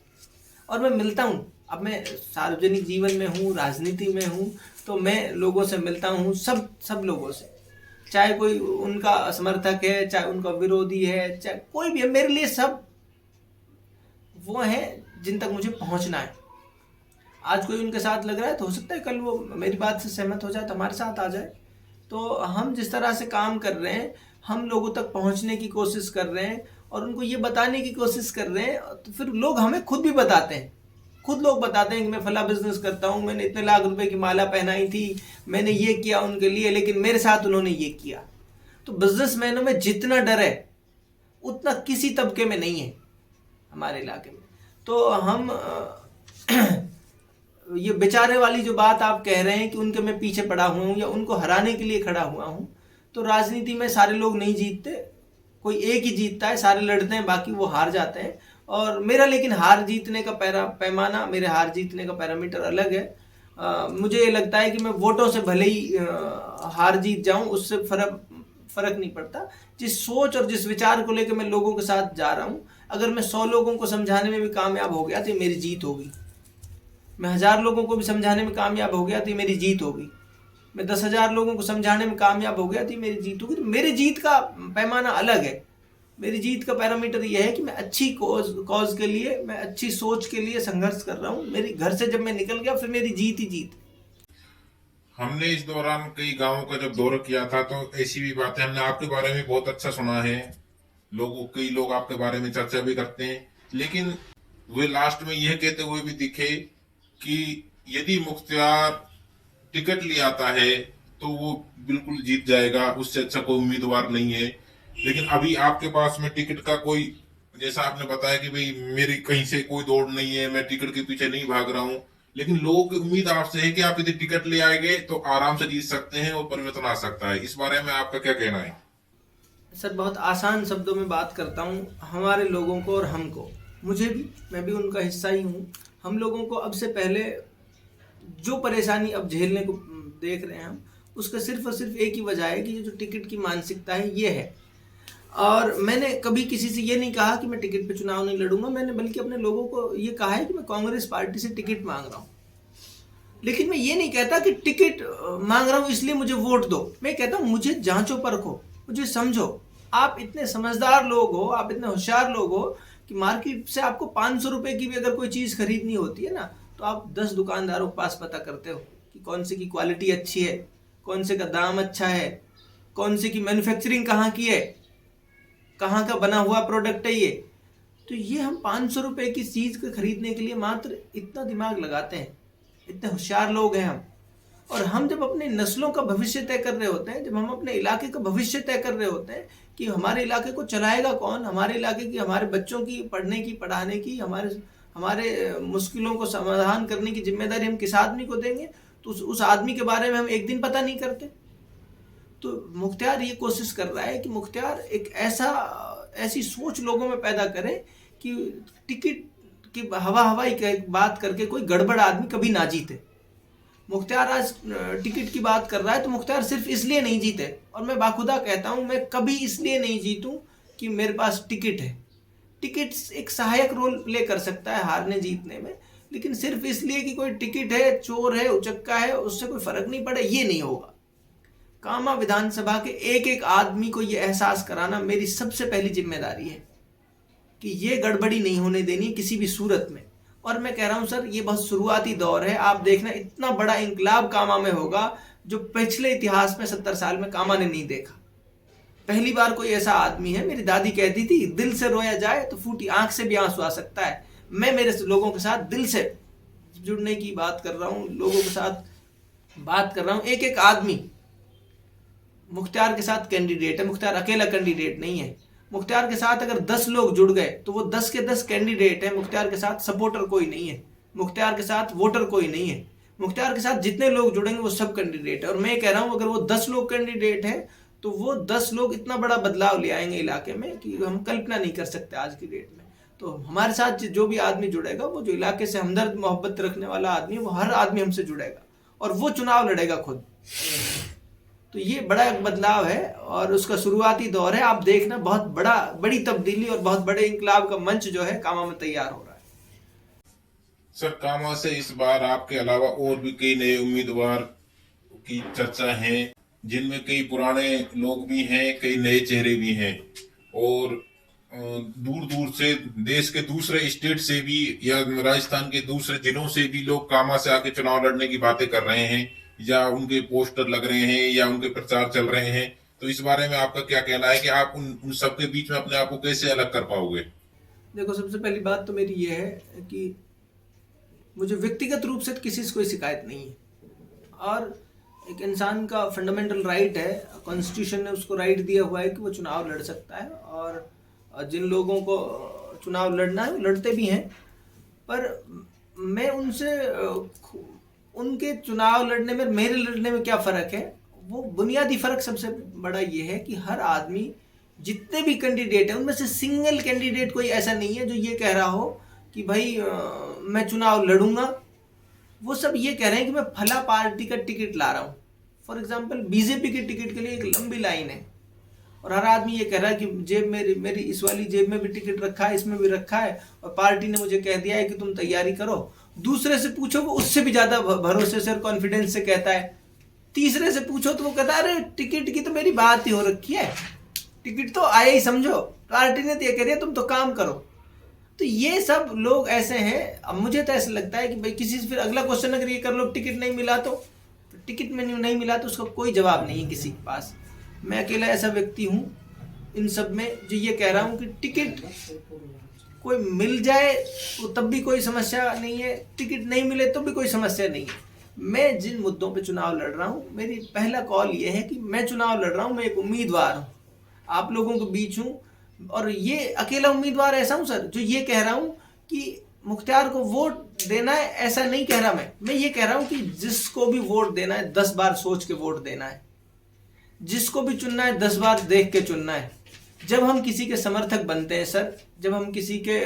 और मैं मिलता हूँ, अब मैं सार्वजनिक जीवन में हूँ, राजनीति में हूँ, तो मैं लोगों से मिलता हूँ, सब लोगों से, चाहे कोई उनका समर्थक है, चाहे उनका विरोधी है, चाहे कोई भी है, मेरे लिए सब वो है जिन तक मुझे पहुंचना है। आज कोई उनके साथ लग रहा है तो हो सकता है कल वो मेरी बात से सहमत हो जाए तो हमारे साथ आ जाए। तो हम जिस तरह से काम कर रहे हैं, हम लोगों तक पहुंचने की कोशिश कर रहे हैं और उनको ये बताने की कोशिश कर रहे हैं, तो फिर लोग हमें खुद भी बताते हैं, खुद लोग बताते हैं कि मैं फला बिजनेस करता हूँ, मैंने इतने लाख रुपए की माला पहनाई थी, मैंने ये किया उनके लिए, लेकिन मेरे साथ उन्होंने ये किया। तो बिजनेसमैनों में जितना डर है उतना किसी तबके में नहीं है हमारे इलाके में। तो हम ये बेचारे वाली जो बात आप कह रहे हैं कि उनके मैं पीछे पड़ा हुआ हूँ या उनको हराने के लिए खड़ा हुआ हूँ, तो राजनीति में सारे लोग नहीं जीतते, कोई एक ही जीतता है, सारे लड़ते हैं, बाकी वो हार जाते हैं। और मेरा लेकिन हार जीतने का पैमाना, मेरे हार जीतने का पैरामीटर अलग है। मुझे ये लगता है कि मैं वोटों से भले ही हार जीत जाऊं, उससे फर्क नहीं पड़ता। जिस सोच और जिस विचार को लेकर मैं लोगों के साथ जा रहा हूं, अगर मैं 100 लोगों को समझाने में भी कामयाब हो गया तो ये मेरी जीत होगी। मैं 1000 लोगों को भी समझाने में कामयाब हो गया तो ये मेरी जीत होगी। मैं 10,000 लोगों को समझाने में कामयाब हो गया तो ये मेरी जीत होगी। तो मेरी जीत का पैमाना अलग है। मेरी जीत का पैरामीटर यह है कि मैं अच्छी कॉज के लिए, मैं अच्छी सोच के लिए संघर्ष कर रहा हूँ। मेरी घर से जब मैं निकल गया फिर मेरी जीत ही जीत। हमने इस दौरान कई गांवों का जब दौरा किया था तो ऐसी भी बातें हमने आपके बारे में बहुत अच्छा सुना है। कई लोग आपके बारे में चर्चा भी करते हैं, लेकिन वे लास्ट में यह कहते हुए भी दिखे कि यदि मुख्तियार टिकट ले आता है तो वो बिल्कुल जीत जाएगा, उससे अच्छा कोई उम्मीदवार नहीं है। लेकिन अभी आपके पास में टिकट का कोई, जैसा आपने बताया कि भाई मेरी कहीं से कोई दौड़ नहीं है, मैं टिकट के पीछे नहीं भाग रहा हूं, लेकिन लोगों की उम्मीद आपसे है कि आप यदि टिकट ले आएंगे तो आराम से जीत सकते हैं और परिवर्तन आ सकता है। इस बारे में आपका क्या कहना है? सर बहुत आसान शब्दों में बात करता हूँ, हमारे लोगों को और हमको, मुझे भी, मैं भी उनका हिस्सा ही हूँ। हम लोगों को अब से पहले जो परेशानी अब झेलने को देख रहे हैं हम, उसका सिर्फ और सिर्फ एक ही वजह है कि ये जो टिकट की मानसिकता है ये है। और मैंने कभी किसी से ये नहीं कहा कि मैं टिकट पे चुनाव नहीं लड़ूंगा, मैंने बल्कि अपने लोगों को ये कहा है कि मैं कांग्रेस पार्टी से टिकट मांग रहा हूँ। लेकिन मैं ये नहीं कहता कि टिकट मांग रहा हूँ इसलिए मुझे वोट दो, मैं कहता हूँ मुझे जांचो परखो, मुझे समझो। आप इतने समझदार लोग हो, आप इतने होशियार लोग हो कि मार्केट से आपको 500 रुपए की भी अगर कोई चीज़ खरीदनी होती है ना, तो आप 10 दुकानदारों के पास पता करते हो कि कौन से की क्वालिटी अच्छी है, कौन से का दाम अच्छा है, कौन से की मैन्युफैक्चरिंग कहाँ की है, कहाँ का बना हुआ प्रोडक्ट है ये। तो ये हम 500 रुपए की चीज़ को खरीदने के लिए मात्र इतना दिमाग लगाते हैं, इतने होशियार लोग हैं हम। और हम जब अपने नस्लों का भविष्य तय कर रहे होते हैं, जब हम अपने इलाके का भविष्य तय कर रहे होते हैं कि हमारे इलाके को चलाएगा कौन, हमारे इलाके की, हमारे बच्चों की पढ़ने की, पढ़ाने की, हमारे मुश्किलों को समाधान करने की जिम्मेदारी हम किस आदमी को देंगे, तो उस आदमी के बारे में हम एक दिन पता नहीं करते। तो मुख्तियार ये कोशिश कर रहा है कि मुख्तियार एक ऐसी सोच लोगों में पैदा करे कि टिकट की हवाई बात करके कोई गड़बड़ आदमी कभी ना जीते। मुख्तियार आज टिकट की बात कर रहा है तो मुख्तियार सिर्फ इसलिए नहीं जीते, और मैं बाखुदा कहता हूं मैं कभी इसलिए नहीं जीतूं कि मेरे पास टिकट है। टिकट एक सहायक रोल प्ले कर सकता है हारने जीतने में, लेकिन सिर्फ इसलिए कि कोई टिकट है, चोर है, उचक्का है, उससे कोई फर्क नहीं पड़े, ये नहीं होगा। कामा विधानसभा के एक एक आदमी को ये एहसास कराना मेरी सबसे पहली जिम्मेदारी है कि ये गड़बड़ी नहीं होने देनी किसी भी सूरत में। और मैं कह रहा हूं सर, ये बहुत शुरुआती दौर है, आप देखना इतना बड़ा इंकलाब कामा में होगा जो पिछले इतिहास में 70 साल में कामा ने नहीं देखा। पहली बार कोई ऐसा आदमी है, मेरी दादी कहती थी दिल से रोया जाए तो फूटी आंख से भी आंसू आ सकता है। मैं मेरे लोगों के साथ दिल से जुड़ने की बात कर रहा हूँ, लोगों के साथ बात कर रहा हूँ। एक एक आदमी मुख्तियार के साथ कैंडिडेट है, मुख्तियार अकेला कैंडिडेट नहीं है। मुख्तियार के साथ अगर 10 लोग जुड़ गए तो वो 10 के 10 कैंडिडेट है। मुख्तियार के साथ सपोर्टर कोई नहीं है, मुख्तियार के साथ वोटर कोई नहीं है। मुख्तियार के साथ जितने लोग जुड़ेंगे वो सब कैंडिडेट है। और मैं कह रहा हूं अगर वो 10 लोग कैंडिडेट है तो वो 10 लोग इतना बड़ा बदलाव ले आएंगे इलाके में कि हम कल्पना नहीं कर सकते आज की डेट में। तो हमारे साथ जो भी आदमी जुड़ेगा, वो जो इलाके से हमदर्द मोहब्बत रखने वाला आदमी, वो हर आदमी हमसे जुड़ेगा और वो चुनाव लड़ेगा खुद। तो ये बड़ा एक बदलाव है और उसका शुरुआती दौर है। आप देखना बहुत बड़ी तब्दीली और बहुत बड़े इंकलाब का मंच जो है कामा में तैयार हो रहा है। सर, कामा से इस बार आपके अलावा और भी कई नए उम्मीदवार की चर्चा है, जिनमें कई पुराने लोग भी हैं, कई नए चेहरे भी हैं, और दूर दूर से देश के दूसरे स्टेट से भी या राजस्थान के दूसरे जिलों से भी लोग कामा से आके चुनाव लड़ने की बातें कर रहे हैं, या उनके पोस्टर लग रहे हैं या उनके प्रचार चल रहे हैं। तो इस बारे में आपका क्या कहना है कि आप उन सबके बीच में अपने आप को कैसे अलग कर पाओगे? देखो, सबसे पहली बात तो मेरी ये है कि मुझे व्यक्तिगत रूप से किसी से कोई शिकायत नहीं है, और एक इंसान का फंडामेंटल राइट है, कॉन्स्टिट्यूशन ने उसको राइट दिया हुआ है कि वो चुनाव लड़ सकता है, और जिन लोगों को चुनाव लड़ना है वो लड़ते भी हैं। पर मैं उनके चुनाव लड़ने में, मेरे लड़ने में क्या फ़र्क है, वो बुनियादी फ़र्क सबसे बड़ा ये है कि हर आदमी, जितने भी कैंडिडेट हैं, उनमें से सिंगल कैंडिडेट कोई ऐसा नहीं है जो ये कह रहा हो कि भाई मैं चुनाव लड़ूंगा। वो सब ये कह रहे हैं कि मैं फला पार्टी का टिकट ला रहा हूँ। फॉर एग्जांपल, बीजेपी के टिकट के लिए एक लंबी लाइन है और हर आदमी ये कह रहा है कि जेब मेरी इस वाली जेब में भी टिकट रखा है, इसमें भी रखा है, और पार्टी ने मुझे कह दिया है कि तुम तैयारी करो। दूसरे से पूछो, वो उससे भी ज्यादा भरोसे से और कॉन्फिडेंस से कहता है। तीसरे से पूछो तो वो कहता है अरे टिकट की तो मेरी बात ही हो रखी है, टिकट तो आया ही समझो, पार्टी ने तो ये कह दिया तुम तो काम करो। तो ये सब लोग ऐसे हैं। अब मुझे तो ऐसा लगता है कि भाई किसी से फिर अगला क्वेश्चन अगर ये कर लो टिकट नहीं मिला तो टिकट में नहीं मिला तो उसका कोई जवाब नहीं है किसी के पास। मैं अकेला ऐसा व्यक्ति हूँ इन सब में जो ये कह रहा हूँ कि टिकट कोई मिल जाए तो तब भी कोई समस्या नहीं है, टिकट नहीं मिले तो भी कोई समस्या नहीं है। मैं जिन मुद्दों पे चुनाव लड़ रहा हूँ, मेरी पहला कॉल ये है कि मैं चुनाव लड़ रहा हूँ, मैं एक उम्मीदवार हूँ, आप लोगों के बीच हूँ, और ये अकेला उम्मीदवार ऐसा हूँ सर जो ये कह रहा हूँ कि मुख्तार को वोट देना है, ऐसा नहीं कह रहा मैं ये कह रहा हूँ कि जिसको भी वोट देना है 10 बार सोच के वोट देना है, जिसको भी चुनना है 10 बार देख के चुनना है। जब हम किसी के समर्थक बनते हैं सर, जब हम किसी के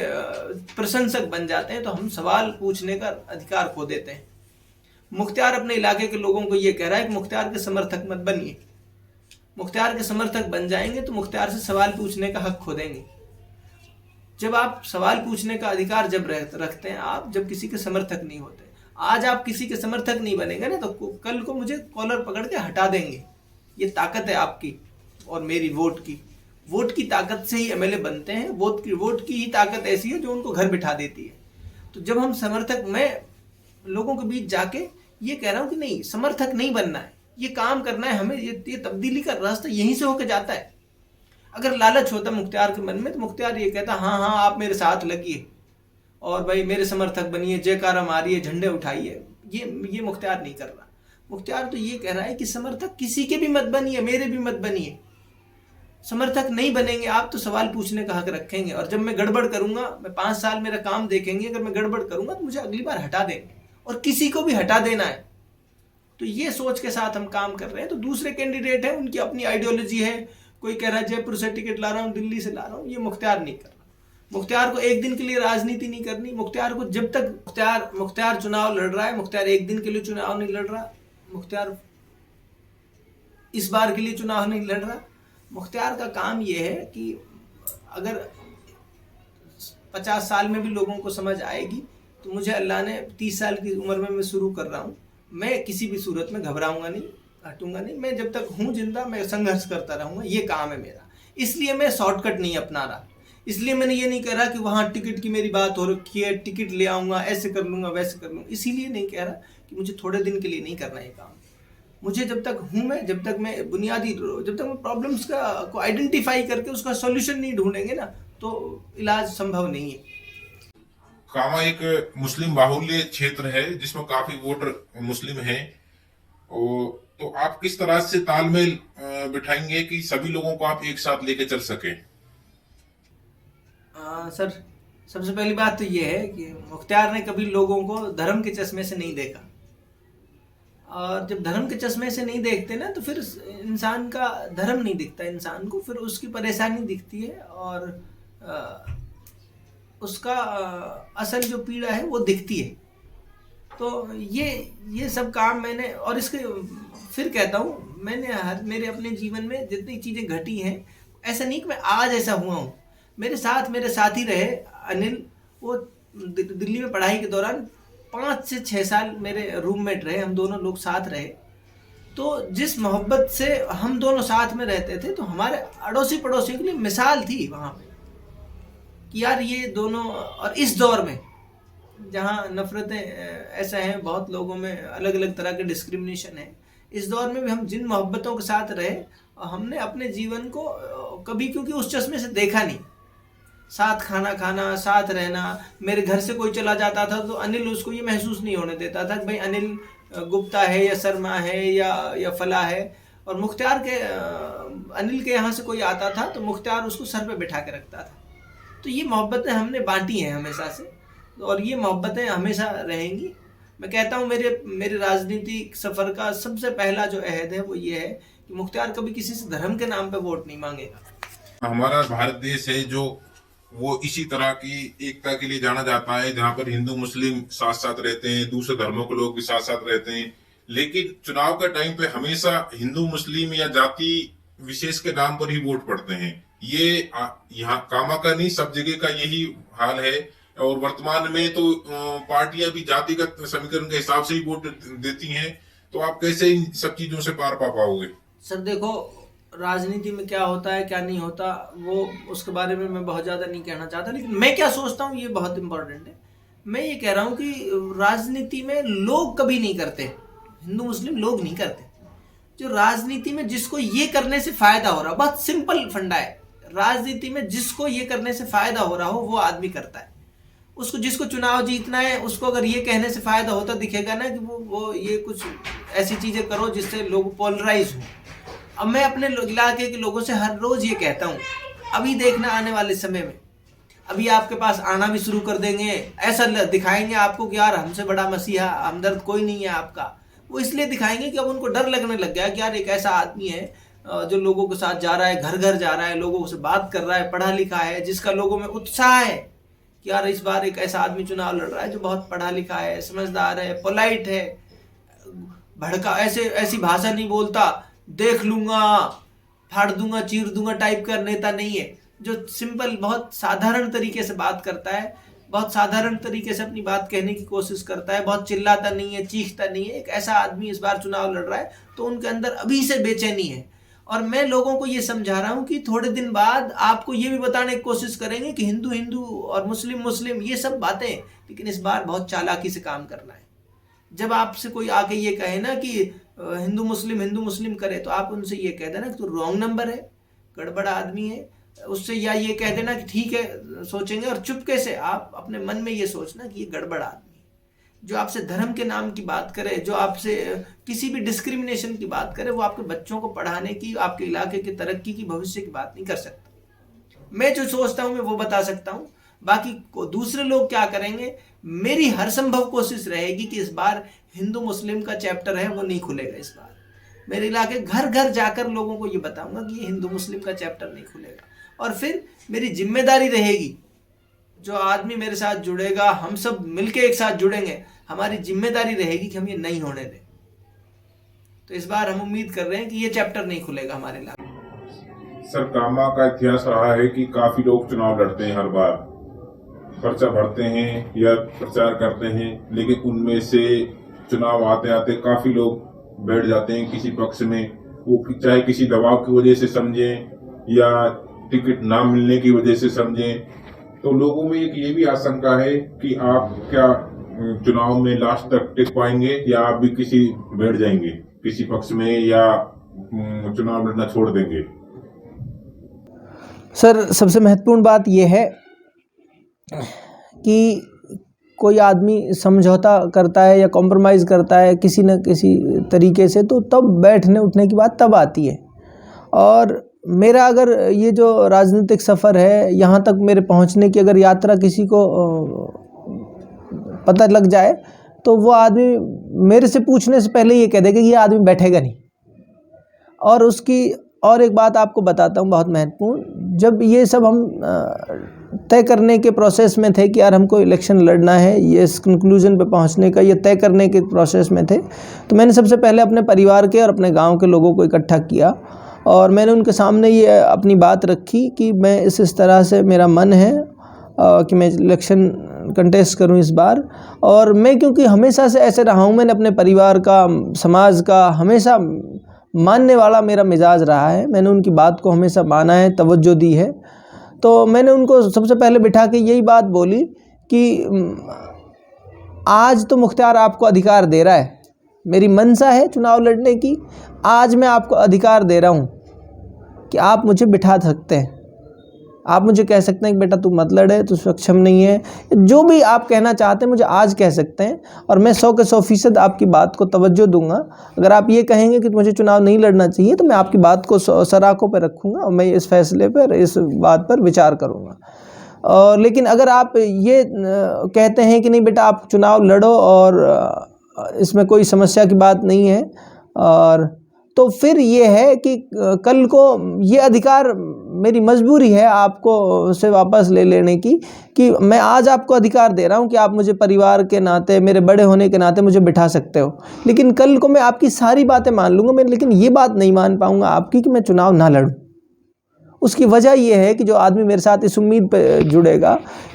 प्रशंसक बन जाते हैं तो हम सवाल पूछने का अधिकार खो देते हैं। मुख्तार अपने इलाके के लोगों को ये कह रहा है कि मुख्तार के समर्थक मत बनिए, मुख्तार के समर्थक बन जाएंगे तो मुख्तार से सवाल पूछने का हक खो देंगे। जब आप सवाल पूछने का अधिकार जब रखते हैं आप, जब किसी के समर्थक नहीं होते, आज आप किसी के समर्थक नहीं बनेंगे ना तो कल को मुझे कॉलर पकड़ के हटा देंगे। ये ताकत है आपकी और मेरी वोट की ताकत से ही एमएलए बनते हैं। वोट की ही ताकत ऐसी है जो उनको घर बिठा देती है। तो जब हम समर्थक, मैं लोगों के बीच जाके ये कह रहा हूँ कि नहीं, समर्थक नहीं बनना है, ये काम करना है हमें, ये तब्दीली का रास्ता यहीं से होकर जाता है। अगर लालच होता मुख्तार के मन में तो मुख्तार ये कहता हाँ आप मेरे साथ लगिए और भाई मेरे समर्थक बनिए, जयकारा मारिए, झंडे उठाइए। ये मुख्तार नहीं कर रहा। मुख्तार तो ये कह रहा है कि समर्थक किसी के भी मत बनिए, मेरे भी मत बनिए। समर्थक नहीं बनेंगे आप तो सवाल पूछने का हक रखेंगे, और जब मैं गड़बड़ करूंगा, मैं 5 साल मेरा काम देखेंगे, अगर मैं गड़बड़ करूंगा तो मुझे अगली बार हटा देंगे, और किसी को भी हटा देना है। तो ये सोच के साथ हम काम कर रहे हैं। तो दूसरे कैंडिडेट हैं, उनकी अपनी आइडियोलॉजी है, कोई कह रहा है जयपुर से टिकट ला रहा हूँ, दिल्ली से ला रहा हूँ, ये मुख्तार नहीं कर रहा। मुख्तार को एक दिन के लिए राजनीति नहीं करनी। मुख्तार को जब तक मुख्तार चुनाव लड़ रहा है, मुख्तार एक दिन के लिए चुनाव नहीं लड़ रहा, मुख्तार इस बार के लिए चुनाव नहीं लड़ रहा। मुख्तार का काम यह है कि अगर 50 साल में भी लोगों को समझ आएगी तो मुझे अल्लाह ने 30 साल की उम्र में मैं शुरू कर रहा हूँ, मैं किसी भी सूरत में घबराऊंगा नहीं, हटूंगा नहीं। मैं जब तक हूँ जिंदा मैं संघर्ष करता रहूंगा, ये काम है मेरा। इसलिए मैं शॉर्टकट नहीं अपना रहा। इसलिए मैंने ये नहीं कह रहा कि वहाँ टिकट की मेरी बात हो रखी है, टिकट ले आऊँगा, ऐसे कर लूँगा, वैसे कर लूँगा। इसीलिए नहीं कह रहा कि मुझे थोड़े दिन के लिए नहीं करना ये काम। मुझे जब तक हूँ मैं, जब तक मैं प्रॉब्लम्स को आइडेंटिफाई करके उसका सॉल्यूशन नहीं ढूंढेंगे ना तो इलाज संभव नहीं है। कामा एक मुस्लिम बाहुल्य क्षेत्र है जिसमें काफी वोटर मुस्लिम हैं, और तो आप किस तरह से तालमेल बिठाएंगे कि सभी लोगों को आप एक साथ लेके चल सके? सर, सबसे पहली बात तो ये है कि मुख्तार ने कभी लोगों को धर्म के चश्मे से नहीं देखा, और जब धर्म के चश्मे से नहीं देखते ना तो फिर इंसान का धर्म नहीं दिखता इंसान को, फिर उसकी परेशानी दिखती है और उसका असल जो पीड़ा है वो दिखती है। तो ये सब काम मैंने, और इसके फिर कहता हूँ, मैंने मेरे अपने जीवन में जितनी चीज़ें घटी हैं, ऐसा नहीं कि मैं आज ऐसा हुआ हूँ। मेरे साथी रहे अनिल, वो दिल्ली में पढ़ाई के दौरान 5 से 6 साल मेरे रूममेट रहे, हम दोनों लोग साथ रहे। तो जिस मोहब्बत से हम दोनों साथ में रहते थे, तो हमारे अड़ोसी पड़ोसी के लिए मिसाल थी वहाँ पे कि यार ये दोनों, और इस दौर में जहाँ नफरतें ऐसा हैं, बहुत लोगों में अलग अलग तरह के डिस्क्रिमिनेशन है, इस दौर में भी हम जिन मोहब्बतों के साथ रहे, हमने अपने जीवन को कभी, क्योंकि उस चश्मे से देखा नहीं, साथ खाना खाना, साथ रहना। मेरे घर से कोई चला जाता था तो अनिल उसको ये महसूस नहीं होने देता था कि भाई अनिल गुप्ता है या शर्मा है या फला है। और मुख्तार के, अनिल के यहाँ से कोई आता था तो मुख्तार उसको सर पे बिठा के रखता था। तो ये मोहब्बतें हमने बांटी हैं हमेशा से, और ये मोहब्बतें हमेशा रहेंगी। मैं कहता हूँ मेरे राजनीतिक सफ़र का सबसे पहला जो अहद है वो ये है कि मुख्तार कभी किसी से धर्म के नाम पे वोट नहीं मांगेगा। हमारा भारत देश है जो वो इसी तरह की एकता के लिए जाना जाता है, जहाँ पर हिंदू मुस्लिम साथ साथ रहते हैं, दूसरे धर्मों के लोग भी साथ साथ रहते हैं। लेकिन चुनाव के टाइम पे हमेशा हिंदू मुस्लिम या जाति विशेष के नाम पर ही वोट पड़ते हैं। ये यहाँ कामा का नहीं, सब जगह का यही हाल है। और वर्तमान में तो पार्टियां भी जातिगत समीकरण के हिसाब से ही वोट देती हैं। तो आप कैसे इन सब चीजों से पार पा पाओगे? सर देखो, राजनीति में क्या होता है क्या नहीं होता वो उसके बारे में मैं बहुत ज़्यादा नहीं कहना चाहता, लेकिन मैं क्या सोचता हूँ ये बहुत इम्पोर्टेंट है। मैं ये कह रहा हूँ कि राजनीति में लोग कभी नहीं करते, हिंदू मुस्लिम लोग नहीं करते। जो राजनीति में जिसको ये करने से फ़ायदा हो रहा, बहुत सिंपल फंडा है, राजनीति में जिसको ये करने से फ़ायदा हो रहा हो वो आदमी करता है। उसको जिसको चुनाव जीतना है उसको अगर ये कहने से फायदा होता दिखेगा ना कि वो ये कुछ ऐसी चीजें करो जिससे लोग पोलराइज हो। अब मैं अपने इलाके के लोगों से हर रोज ये कहता हूँ, अभी देखना आने वाले समय में अभी आपके पास आना भी शुरू कर देंगे, ऐसा दिखाएंगे आपको कि यार हमसे बड़ा मसीहा हमदर्द कोई नहीं है आपका। वो इसलिए दिखाएंगे कि अब उनको डर लगने लग गया कि यार एक ऐसा आदमी है जो लोगों के साथ जा रहा है, घर घर जा रहा है, लोगों से बात कर रहा है, पढ़ा लिखा है, जिसका लोगों में उत्साह है कि यार इस बार एक ऐसा आदमी चुनाव लड़ रहा है जो बहुत पढ़ा लिखा है, समझदार है, पोलाइट है, भड़का ऐसी भाषा नहीं बोलता, देख लूंगा, फाड़ दूंगा, चीर दूंगा टाइप का नेता नहीं है, जो सिंपल बहुत साधारण तरीके से बात करता है, बहुत साधारण तरीके से अपनी बात कहने की कोशिश करता है, बहुत चिल्लाता नहीं है, चीखता नहीं है। एक ऐसा आदमी इस बार चुनाव लड़ रहा है तो उनके अंदर अभी से बेचैनी है। और मैं लोगों को ये समझा रहा हूँ कि थोड़े दिन बाद आपको ये भी बताने की कोशिश करेंगे कि हिंदू हिंदू और मुस्लिम मुस्लिम ये सब बातें, लेकिन इस बार बहुत चालाकी से काम करना है। जब आपसे कोई आके ये कहे ना कि हिंदू मुस्लिम करे, तो आप उनसे ये कह देना कि तू रॉन्ग नंबर है, गड़बड़ आदमी है उससे, या ये कह देना कि ठीक है सोचेंगे, और चुपके से आप अपने मन में ये सोचना कि ये गड़बड़ आदमी है। जो आपसे धर्म के नाम की बात करे, जो आपसे किसी भी डिस्क्रिमिनेशन की बात करे, वो आपके बच्चों को पढ़ाने की, आपके इलाके की तरक्की की, भविष्य की बात नहीं कर सकता। मैं जो सोचता हूँ मैं वो बता सकता हूँ, बाकी दूसरे लोग क्या करेंगे। मेरी हर संभव कोशिश रहेगी कि इस बार हिंदू मुस्लिम का चैप्टर है वो नहीं खुलेगा। इस बार मेरे इलाके घर घर जाकर लोगों को ये बताऊंगा कि ये हिंदू मुस्लिम का चैप्टर नहीं खुलेगा। और फिर मेरी जिम्मेदारी रहेगी, जो आदमी मेरे साथ जुड़ेगा, हम सब मिलके एक साथ जुड़ेंगे, हमारी जिम्मेदारी रहेगी कि हम ये नहीं होने दें। तो इस बार हम उम्मीद कर रहे हैं कि ये चैप्टर नहीं खुलेगा हमारे इलाके। सर, कामा का इतिहास रहा है कि काफी लोग चुनाव लड़ते हैं, हर बार पर्चा भरते हैं या प्रचार करते हैं, लेकिन उनमें से चुनाव आते आते काफी लोग बैठ जाते हैं किसी पक्ष में, वो चाहे किसी दबाव की वजह से समझें या टिकट ना मिलने की वजह से समझें। तो लोगों में एक ये भी आशंका है कि आप क्या चुनाव में लास्ट तक टिक पाएंगे या आप भी किसी बैठ जाएंगे किसी पक्ष में, या चुनाव लड़ना छोड़ देंगे। सर, सबसे महत्वपूर्ण बात यह है कि कोई आदमी समझौता करता है या कॉम्प्रोमाइज़ करता है किसी न किसी तरीके से, तो तब बैठने उठने की बात तब आती है। और मेरा अगर ये जो राजनीतिक सफ़र है, यहाँ तक मेरे पहुँचने की अगर यात्रा किसी को पता लग जाए, तो वो आदमी मेरे से पूछने से पहले ये कह देगा कि ये आदमी बैठेगा नहीं। और उसकी और एक बात आपको बताता हूँ बहुत महत्वपूर्ण, जब ये सब हम तय करने के प्रोसेस में थे कि यार हमको इलेक्शन लड़ना है, ये इस कंक्लूजन पे पहुंचने का ये तय करने के प्रोसेस में थे, तो मैंने सबसे पहले अपने परिवार के और अपने गांव के लोगों को इकट्ठा किया और मैंने उनके सामने ये अपनी बात रखी कि मैं इस तरह से मेरा मन है कि मैं इलेक्शन कंटेस्ट करूं इस बार। और मैं क्योंकि हमेशा से ऐसे रहा हूं, मैंने अपने परिवार का, समाज का हमेशा मानने वाला मेरा मिजाज रहा है, मैंने उनकी बात को हमेशा माना है, तवज्जो दी है। तो मैंने उनको सबसे पहले बिठा के यही बात बोली कि आज तो मुख्तियार आपको अधिकार दे रहा है, मेरी मंशा है चुनाव लड़ने की, आज मैं आपको अधिकार दे रहा हूँ कि आप मुझे बिठा सकते हैं, आप मुझे कह सकते हैं कि बेटा तू मत लड़े, तू सक्षम नहीं है, जो भी आप कहना चाहते हैं मुझे आज कह सकते हैं और मैं 100 के 100% आपकी बात को तवज्जो दूंगा। अगर आप ये कहेंगे कि मुझे चुनाव नहीं लड़ना चाहिए तो मैं आपकी बात को सराखों पर रखूँगा और मैं इस फैसले पर, इस बात पर विचार करूँगा। लेकिन अगर आप ये कहते हैं कि नहीं बेटा आप चुनाव लड़ो और इसमें कोई समस्या की बात नहीं है, और तो फिर ये है कि कल को ये अधिकार मेरी मजबूरी है आपको से वापस ले लेने की, कि मैं आज आपको अधिकार दे रहा हूँ कि आप मुझे परिवार के नाते, मेरे बड़े होने के नाते मुझे बिठा सकते हो, लेकिन कल को मैं आपकी सारी बातें मान लूँगा, मैं लेकिन ये बात नहीं मान पाऊँगा आपकी कि मैं चुनाव ना लड़ूँ। उसकी वजह यह है कि जो आदमी मेरे साथ इस उम्मीद पे जुड़ेगा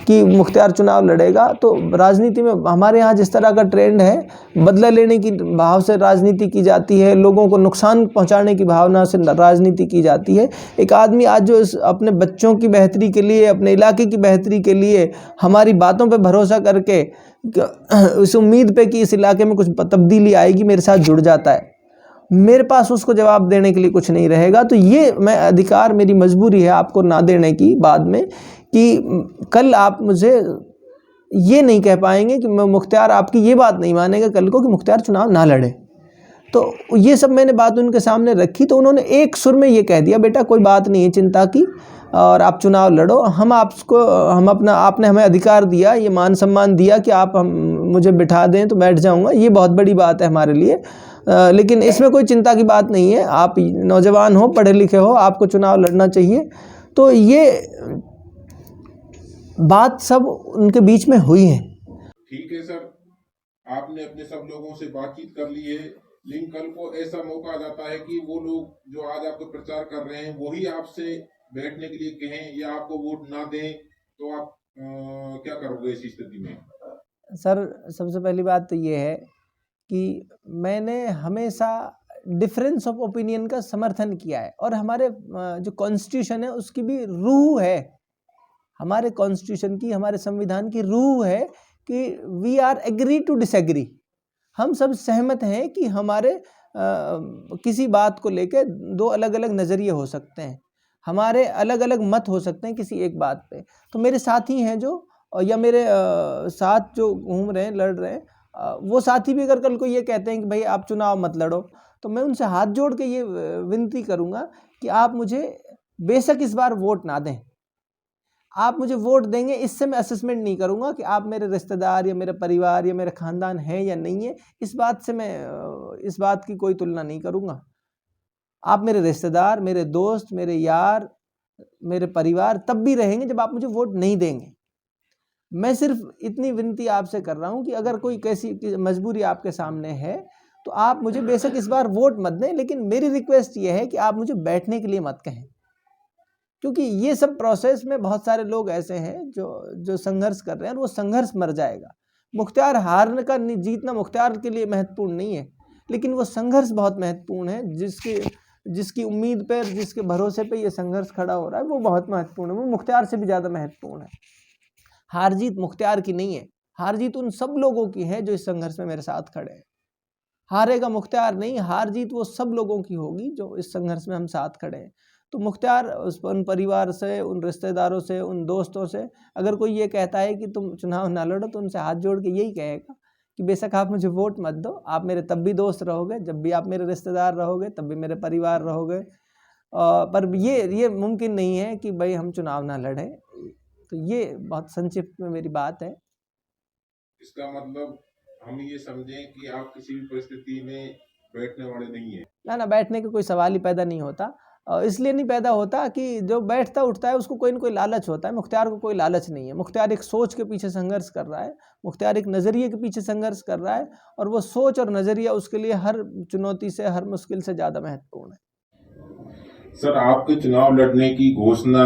कि मुख्तियार चुनाव लड़ेगा, तो राजनीति में हमारे यहाँ जिस तरह का ट्रेंड है, बदला लेने की भाव से राजनीति की जाती है, लोगों को नुकसान पहुँचाने की भावना से राजनीति की जाती है। एक आदमी आज जो अपने बच्चों की बेहतरी के लिए, अपने इलाके की बेहतरी के लिए हमारी बातों पर भरोसा करके इस उम्मीद पे कि इस इलाके में कुछ तब्दीली आएगी मेरे साथ जुड़ जाता है, मेरे पास उसको जवाब देने के लिए कुछ नहीं रहेगा। तो ये मैं अधिकार, मेरी मजबूरी है आपको ना देने की बाद में, कि कल आप मुझे ये नहीं कह पाएंगे कि मुख्तार आपकी ये बात नहीं मानेगा कल को कि मुख्तार चुनाव ना लड़े। तो ये सब मैंने बात उनके सामने रखी तो उन्होंने एक सुर में ये कह दिया, बेटा कोई बात नहीं है चिंता की, और आप चुनाव लड़ो, आपने हमें अधिकार दिया, ये मान सम्मान दिया कि आप मुझे बिठा दें तो बैठ जाऊंगा, ये बहुत बड़ी बात है हमारे लिए, लेकिन इसमें कोई चिंता की बात नहीं है, आप नौजवान हो, पढ़े लिखे हो, आपको चुनाव लड़ना चाहिए। तो ये बात सब उनके बीच में हुई है। ठीक है सर, आपने अपने सब लोगों से बातचीत कर ली है, लेकिन कल को ऐसा मौका आ जाता है कि वो लोग जो आज आपको प्रचार कर रहे हैं वही आपसे बैठने के लिए कहें या आपको वोट ना दें, तो आप क्या करोगे इस स्थिति में? सर सबसे पहली बात तो ये है कि मैंने हमेशा डिफरेंस ऑफ ओपिनियन का समर्थन किया है, और हमारे जो कॉन्स्टिट्यूशन है उसकी भी रूह है, हमारे कॉन्स्टिट्यूशन की, हमारे संविधान की रूह है कि we are agree to disagree. हम सब सहमत हैं कि हमारे किसी बात को लेकर दो अलग अलग नज़रिए हो सकते हैं, हमारे अलग अलग मत हो सकते हैं किसी एक बात पे। तो मेरे साथी हैं जो, या मेरे साथ जो घूम रहे हैं, लड़ रहे हैं, वो साथी भी अगर कल को ये कहते हैं कि भाई आप चुनाव मत लड़ो, तो मैं उनसे हाथ जोड़ के ये विनती करूँगा कि आप मुझे बेशक इस बार वोट ना दें, आप मुझे वोट देंगे इससे मैं असेसमेंट नहीं करूंगा कि आप मेरे रिश्तेदार या मेरे परिवार या मेरे ख़ानदान हैं या नहीं है, इस बात से मैं इस बात की कोई तुलना नहीं करूंगा। आप मेरे रिश्तेदार, मेरे दोस्त, मेरे यार, मेरे परिवार तब भी रहेंगे जब आप मुझे वोट नहीं देंगे। मैं सिर्फ इतनी विनती आपसे कर रहा हूं कि अगर कोई कैसी मजबूरी आपके सामने है तो आप मुझे बेशक इस बार वोट मत दें, लेकिन मेरी रिक्वेस्ट ये है कि आप मुझे बैठने के लिए मत कहें, क्योंकि ये सब प्रोसेस में बहुत सारे लोग ऐसे हैं जो संघर्ष कर रहे हैं और वो संघर्ष मर जाएगा। मुख्तार हारने का जीतना मुख्तार के लिए महत्वपूर्ण नहीं है, लेकिन वो संघर्ष बहुत महत्वपूर्ण है, जिसकी उम्मीद पर, जिसके भरोसे पे ये संघर्ष खड़ा हो रहा है, वो बहुत महत्वपूर्ण है, वो मुख्तार से भी ज़्यादा महत्वपूर्ण है। हार जीत मुख्तार की नहीं है, हार जीत उन सब लोगों की है जो इस संघर्ष में मेरे साथ खड़े हैं। हारेगा मुख्तार नहीं, हार जीत वो सब लोगों की होगी जो इस संघर्ष में हम साथ खड़े हैं। तो मुख्तार उन परिवार से, उन रिश्तेदारों से, उन दोस्तों से अगर कोई ये कहता है कि तुम चुनाव ना लड़ो, तो उनसे हाथ जोड़ के यही कहेगा कि बेशक आप मुझे वोट मत दो, आप मेरे तब भी दोस्त रहोगे, जब भी आप मेरे रिश्तेदार रहोगे, तब भी मेरे परिवार रहोगे, पर ये मुमकिन नहीं है कि भाई हम चुनाव ना लड़ें। तो ये बहुत संक्षिप्त में मेरी बात है। इसका मतलब हम ये समझें कि आप किसी भी परिस्थिति में बैठने वाले नहीं हैं? ना, बैठने का कोई सवाल ही पैदा नहीं होता, इसलिए नहीं पैदा होता कि जो बैठता उठता है उसको कोई न कोई लालच होता है। मुख्तार को कोई लालच नहीं है, मुख्तार एक सोच के पीछे संघर्ष कर रहा है, मुख्तार एक नज़रिए के पीछे संघर्ष कर रहा है, और वो सोच और नज़रिया उसके लिए हर चुनौती से, हर मुश्किल से ज़्यादा महत्वपूर्ण है। सर, आपके चुनाव लड़ने की घोषणा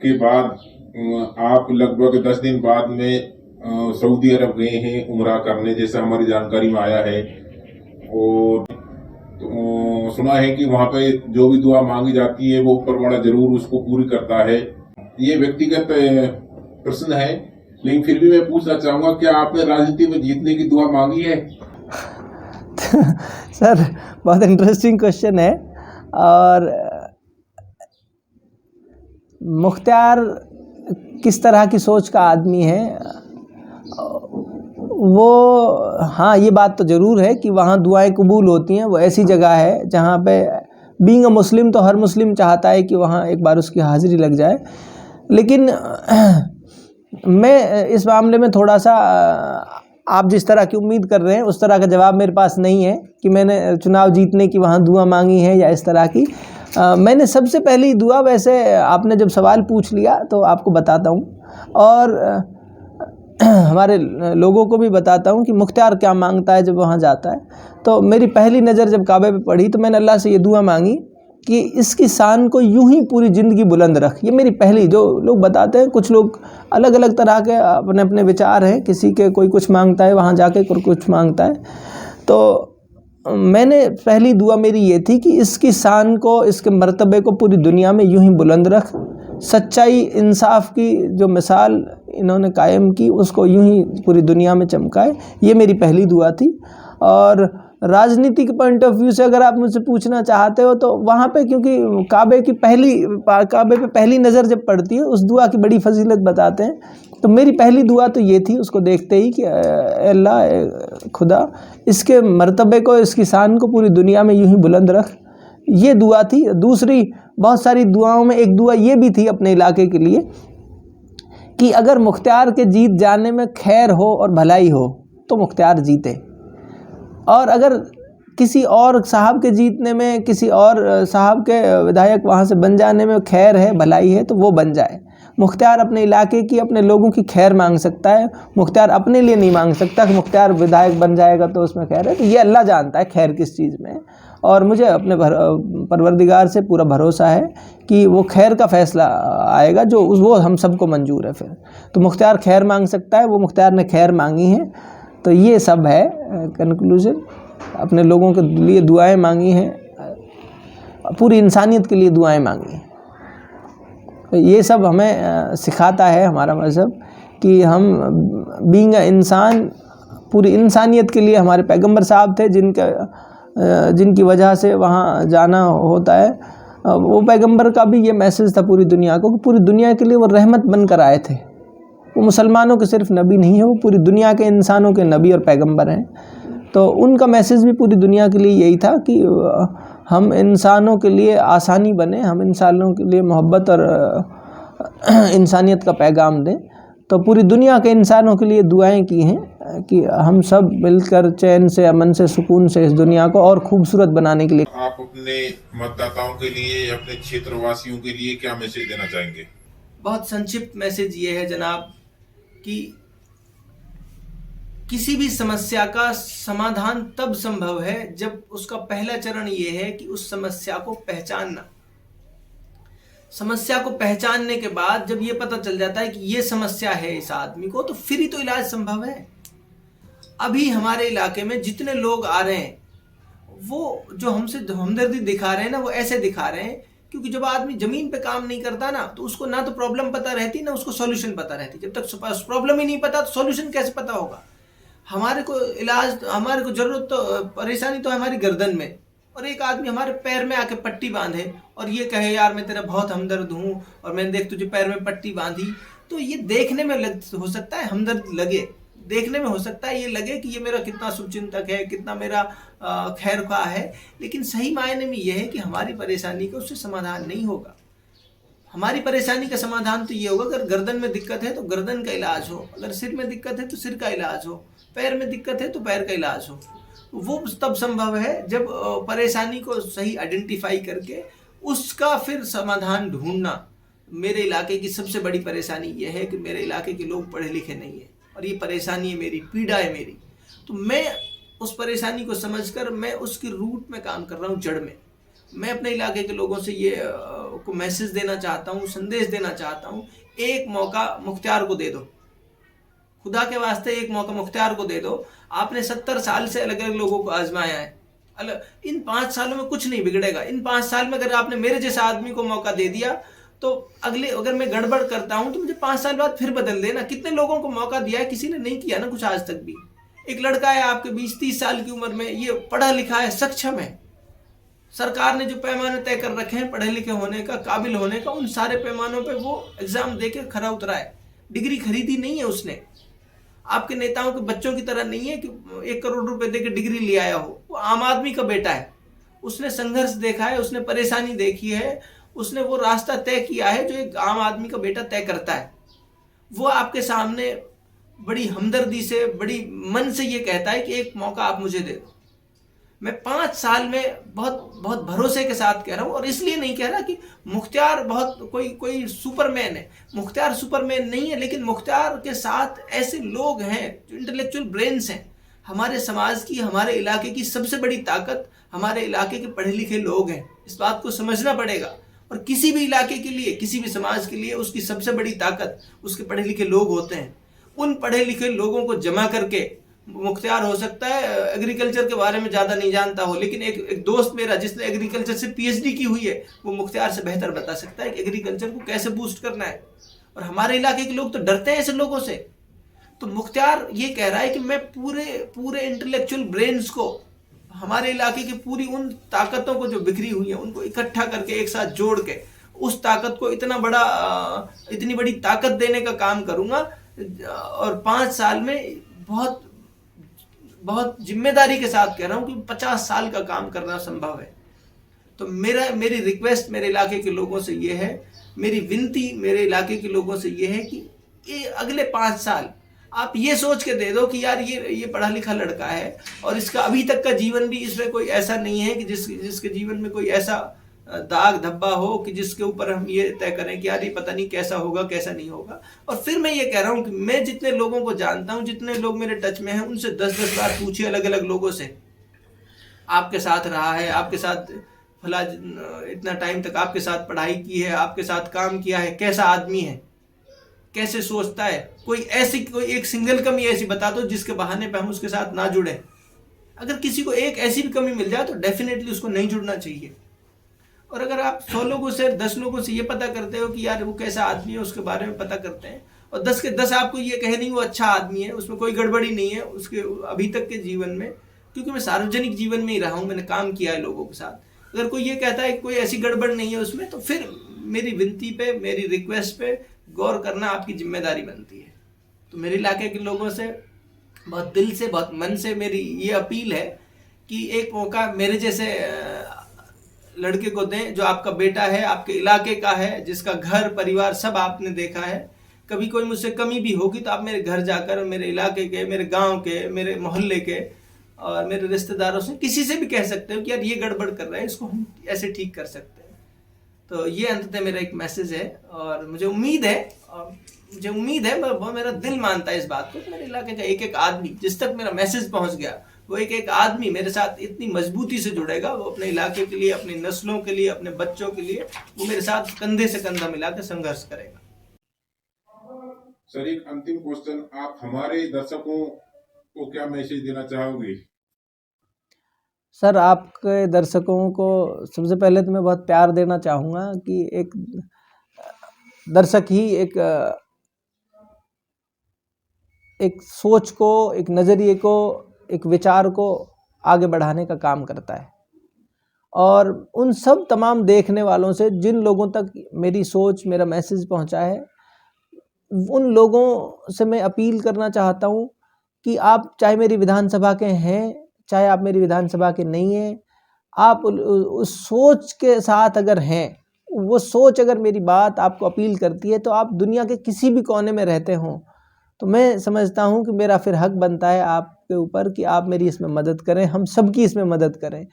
के बाद आप लगभग 10 दिन बाद में सऊदी अरब गए हैं उम्रा करने, जैसा हमारी जानकारी में आया है, और तो सुना है कि वहाँ पे जो भी दुआ मांगी जाती है वो ऊपर वाला जरूर उसको पूरी करता है। ये व्यक्तिगत प्रश्न है, लेकिन फिर भी मैं पूछना चाहूँगा, क्या आपने राजनीति में जीतने की दुआ मांगी है? सर बहुत इंटरेस्टिंग क्वेश्चन है, और मुख्तार किस तरह की सोच का आदमी है वो, हाँ ये बात तो ज़रूर है कि वहाँ दुआएं कबूल होती हैं। वो ऐसी जगह है जहाँ पे बीइंग अ मुस्लिम तो हर मुस्लिम चाहता है कि वहाँ एक बार उसकी हाज़िरी लग जाए, लेकिन मैं इस मामले में थोड़ा सा, आप जिस तरह की उम्मीद कर रहे हैं उस तरह का जवाब मेरे पास नहीं है कि मैंने चुनाव जीतने की वहाँ दुआ मांगी है या इस तरह की। मैंने सबसे पहली दुआ, वैसे आपने जब सवाल पूछ लिया तो आपको बताता हूँ, और हमारे लोगों को भी बताता हूँ कि मुख्तार क्या मांगता है जब वहाँ जाता है। तो मेरी पहली नज़र जब काबे पे पड़ी तो मैंने अल्लाह से ये दुआ मांगी कि इसकी शान को यूं ही पूरी ज़िंदगी बुलंद रख। ये मेरी पहली, जो लोग बताते हैं, कुछ लोग अलग अलग तरह के अपने अपने विचार हैं, किसी के कोई कुछ मांगता है वहाँ जाके, कोई कुछ मांगता है। तो मैंने पहली दुआ मेरी ये थी कि इसकी शान को, इसके मर्तबे को पूरी दुनिया में यूं ही बुलंद रख, सच्चाई इंसाफ की जो मिसाल इन्होंने कायम की उसको यूं ही पूरी दुनिया में चमकाए। ये मेरी पहली दुआ थी। और राजनीति के पॉइंट ऑफ व्यू से अगर आप मुझसे पूछना चाहते हो तो वहाँ पे, क्योंकि काबे पे पहली नज़र जब पड़ती है उस दुआ की बड़ी फजीलत बताते हैं, तो मेरी पहली दुआ तो ये थी उसको देखते ही कि अल्लाह खुदा इसके मर्तबे को, इसकी शान को पूरी दुनिया में यूं ही बुलंद रख। ये दुआ थी। दूसरी बहुत सारी दुआओं में एक दुआ ये भी थी अपने इलाके के लिए कि अगर मुख्तियार के जीत जाने में खैर हो और भलाई हो तो मुख्तियार जीते, और अगर किसी और साहब के जीतने में, किसी और साहब के विधायक वहाँ से बन जाने में खैर है, भलाई है, तो वो बन जाए। मुख्तियार अपने इलाके की, अपने लोगों की खैर मांग सकता है, मुख्तियार अपने लिए नहीं मांग सकता कि मुख्तियार विधायक बन जाएगा तो उसमें खैर है। तो ये अल्लाह जानता है खैर किस चीज़ में है, और मुझे अपने परवरदिगार से पूरा भरोसा है कि वो खैर का फ़ैसला आएगा जो वो हम सबको मंजूर है। फिर तो मुख्तियार खैर मांग सकता है, वो मुख्तियार ने खैर मांगी है। तो ये सब है कंक्लूजन। अपने लोगों के लिए दुआएं मांगी हैं, पूरी इंसानियत के लिए दुआएं मांगी हैं। तो ये सब हमें सिखाता है हमारा मज़हब कि हम बीइंग इंसान, पूरी इंसानियत के लिए हमारे पैगंबर साहब थे जिनकी वजह से वहाँ जाना होता है। वो पैगंबर का भी ये मैसेज था पूरी दुनिया को कि पूरी दुनिया के लिए वो रहमत बनकर आए थे। वो मुसलमानों के सिर्फ नबी नहीं है, वो पूरी दुनिया के इंसानों के नबी और पैगंबर हैं। तो उनका मैसेज भी पूरी दुनिया के लिए यही था कि हम इंसानों के लिए आसानी बने, हम इंसानों के लिए मोहब्बत और इंसानियत का पैगाम दें। तो पूरी दुनिया के इंसानों के लिए दुआएं की हैं कि हम सब मिलकर चैन से, अमन से, सुकून से इस दुनिया को और खूबसूरत बनाने के लिए। आप अपने मतदाताओं के लिए, अपने क्षेत्रवासियों के लिए क्या मैसेज देना चाहेंगे? बहुत संक्षिप्त मैसेज ये है जनाब कि किसी भी समस्या का समाधान तब संभव है जब उसका पहला चरण ये है कि उस समस्या को पहचानना। समस्या को पहचानने के बाद जब ये पता चल जाता है कि ये समस्या है इस आदमी को, तो फिर ही तो इलाज संभव है। अभी हमारे इलाके में जितने लोग आ रहे हैं वो जो हमसे हमदर्दी दिखा रहे हैं ना, वो ऐसे दिखा रहे हैं क्योंकि जब आदमी जमीन पे काम नहीं करता ना, तो उसको ना तो प्रॉब्लम पता रहती ना उसको सॉल्यूशन पता रहती। जब तक प्रॉब्लम ही नहीं पता तो सॉल्यूशन कैसे पता होगा? हमारे को इलाज, हमारे को जरूरत तो, परेशानी तो हमारी गर्दन में, और एक आदमी हमारे पैर में आके पट्टी बांधे और ये कहे यार मैं तेरा बहुत हमदर्द हूँ और मैंने देख तुझे पैर में पट्टी बांधी, तो ये देखने में हो सकता है हमदर्द लगे, देखने में हो सकता है ये लगे कि ये मेरा कितना शुभचिंतक है, कितना मेरा खैर ख्वाह है, लेकिन सही मायने में ये है कि हमारी परेशानी का उससे समाधान नहीं होगा। हमारी परेशानी का समाधान तो ये होगा अगर गर्दन में दिक्कत है तो गर्दन का इलाज हो, अगर सिर में दिक्कत है तो सिर का इलाज हो, पैर में दिक्कत है तो पैर का इलाज हो। वो तब संभव है जब परेशानी को सही आइडेंटिफाई करके उसका फिर समाधान ढूंढना। मेरे इलाके की सबसे बड़ी परेशानी ये है कि मेरे इलाके के लोग पढ़े लिखे नहीं है और ये परेशानी है मेरी, पीड़ा है मेरी। तो मैं उस परेशानी को समझकर मैं उसकी रूट में काम कर रहा हूँ, जड़ में। मैं अपने इलाके के लोगों से ये को मैसेज देना चाहता हूँ, संदेश देना चाहता हूँ, एक मौका मुख्तियार को दे दो। खुदा के वास्ते एक मौका मुख्तियार को दे दो। आपने 70 साल से अलग अलग लोगों को आजमाया है, इन 5 सालों में कुछ नहीं बिगड़ेगा। इन 5 साल में अगर आपने मेरे जैसा आदमी को मौका दे दिया तो अगर मैं गड़बड़ करता हूं तो मुझे 5 साल बाद फिर बदल देना। कितने लोगों को मौका दिया है, किसी ने नहीं किया ना कुछ आज तक भी। एक लड़का है आपके 20-30 साल की उम्र में, ये पढ़ा लिखा है, सक्षम है, सरकार ने जो पैमाने तय कर रखे हैं पढ़े लिखे होने का, काबिल होने का, उन सारे पैमानों पे वो एग्जाम देके खरा उतरा है। डिग्री खरीदी नहीं है उसने। आपके नेताओं के बच्चों की तरह नहीं है कि 1 करोड़ रुपए देके डिग्री ले आया हो। वो आम आदमी का बेटा है, उसने संघर्ष देखा है, उसने परेशानी देखी है, उसने वो रास्ता तय किया है जो एक आम आदमी का बेटा तय करता है। वो आपके सामने बड़ी हमदर्दी से, बड़ी मन से ये कहता है कि एक मौका आप मुझे दे दो। मैं 5 साल में बहुत भरोसे के साथ कह रहा हूँ, और इसलिए नहीं कह रहा कि मुख्तियार बहुत कोई सुपरमैन है। मुख्तियार सुपरमैन नहीं है, लेकिन मुख्तियार के साथ ऐसे लोग हैं जो इंटेलेक्चुअल ब्रेन्स हैं। हमारे समाज की, हमारे इलाके की सबसे बड़ी ताकत हमारे इलाके के पढ़े लिखे लोग हैं। इस बात को समझना पड़ेगा। और किसी भी इलाके के लिए, किसी भी समाज के लिए उसकी सबसे बड़ी ताकत उसके पढ़े लिखे लोग होते हैं। उन पढ़े लिखे लोगों को जमा करके मुख्तियार हो सकता है एग्रीकल्चर के बारे में ज़्यादा नहीं जानता हो, लेकिन एक दोस्त मेरा जिसने एग्रीकल्चर से PhD की हुई है, वो मुख्तियार से बेहतर बता सकता है कि एग्रीकल्चर को कैसे बूस्ट करना है। और हमारे इलाके के लोग तो डरते हैं ऐसे लोगों से। तो मुख्तार ये कह रहा है कि मैं पूरे इंटेलेक्चुअल ब्रेन्स को, हमारे इलाके की पूरी उन ताकतों को जो बिखरी हुई है उनको इकट्ठा करके एक साथ जोड़ के उस ताकत को इतनी बड़ी ताकत देने का काम करूंगा, और 5 साल में बहुत बहुत जिम्मेदारी के साथ कह रहा हूं कि 50 साल का काम करना संभव है। तो मेरी रिक्वेस्ट मेरे इलाके के लोगों से ये है, मेरी विनती मेरे इलाके के लोगों से ये है कि ये अगले 5 साल आप ये सोच के दे दो कि यार ये पढ़ा लिखा लड़का है और इसका अभी तक का जीवन भी इसमें कोई ऐसा नहीं है कि जिसके जीवन में कोई ऐसा दाग धब्बा हो कि जिसके ऊपर हम ये तय करें कि यार ये पता नहीं कैसा होगा कैसा नहीं होगा। और फिर मैं ये कह रहा हूँ कि मैं जितने लोगों को जानता हूँ, जितने लोग मेरे टच में हैं, उनसे 10-10 बार पूछिए अलग अलग लोगों से, आपके साथ रहा है, आपके साथ फला इतना टाइम तक आपके साथ पढ़ाई की है, आपके साथ काम किया है, कैसा आदमी है, कैसे सोचता है, कोई एक सिंगल कमी ऐसी बता दो जिसके बहाने पे हम उसके साथ ना जुड़े। अगर किसी को एक ऐसी भी कमी मिल जाए तो डेफिनेटली उसको नहीं जुड़ना चाहिए। और अगर आप 100 लोगों से 10 लोगों से ये पता करते हो कि यार वो कैसा आदमी है, उसके बारे में पता करते हैं, और 10 के 10 आपको ये कहे नहीं वो अच्छा आदमी है, उसमें कोई गड़बड़ी नहीं है उसके अभी तक के जीवन में, क्योंकि मैं सार्वजनिक जीवन में ही रहा हूँ, मैंने काम किया है लोगों के साथ, अगर कोई ये कहता है कि कोई ऐसी गड़बड़ नहीं है उसमें, तो फिर मेरी विनती पे, मेरी रिक्वेस्ट पे गौर करना आपकी जिम्मेदारी बनती है। तो मेरे इलाके के लोगों से बहुत दिल से, बहुत मन से मेरी ये अपील है कि एक मौका मेरे जैसे लड़के को दें जो आपका बेटा है, आपके इलाके का है, जिसका घर परिवार सब आपने देखा है। कभी कोई मुझसे कमी भी होगी तो आप मेरे घर जाकर मेरे इलाके के, मेरे गांव के, मेरे मोहल्ले के और मेरे रिश्तेदारों से किसी से भी कह सकते हो कि यार ये गड़बड़ कर रहा है, इसको हम ऐसे ठीक कर सकते हैं। तो ये अंततः मेरा एक मैसेज है, और मुझे उम्मीद है मेरा दिल मानता है इस बात को, मेरे इलाके का एक आदमी जिस तक मेरा मैसेज पहुंच गया, वो एक आदमी मेरे साथ इतनी मजबूती से जुड़ेगा, वो अपने इलाके के लिए, अपनी नस्लों के लिए, अपने बच्चों के लिए वो मेरे साथ कंधे से कंधा मिलाकर संघर्ष करेगा। सर, एक अंतिम क्वेश्चन, आप हमारे दर्शकों को क्या मैसेज देना चाहोगे? सर, आपके दर्शकों को सबसे पहले तो मैं बहुत प्यार देना चाहूँगा कि एक दर्शक ही एक सोच को, एक नज़रिए को, एक विचार को आगे बढ़ाने का काम करता है। और उन सब तमाम देखने वालों से, जिन लोगों तक मेरी सोच, मेरा मैसेज पहुंचा है, उन लोगों से मैं अपील करना चाहता हूं कि आप चाहे मेरी विधानसभा के हैं, चाहे आप मेरी विधानसभा के नहीं हैं, आप उस सोच के साथ अगर हैं, वो सोच अगर मेरी बात आपको अपील करती है, तो आप दुनिया के किसी भी कोने में रहते हों, तो मैं समझता हूं कि मेरा फिर हक बनता है आपके ऊपर कि आप मेरी इसमें मदद करें, हम सबकी इसमें मदद करें।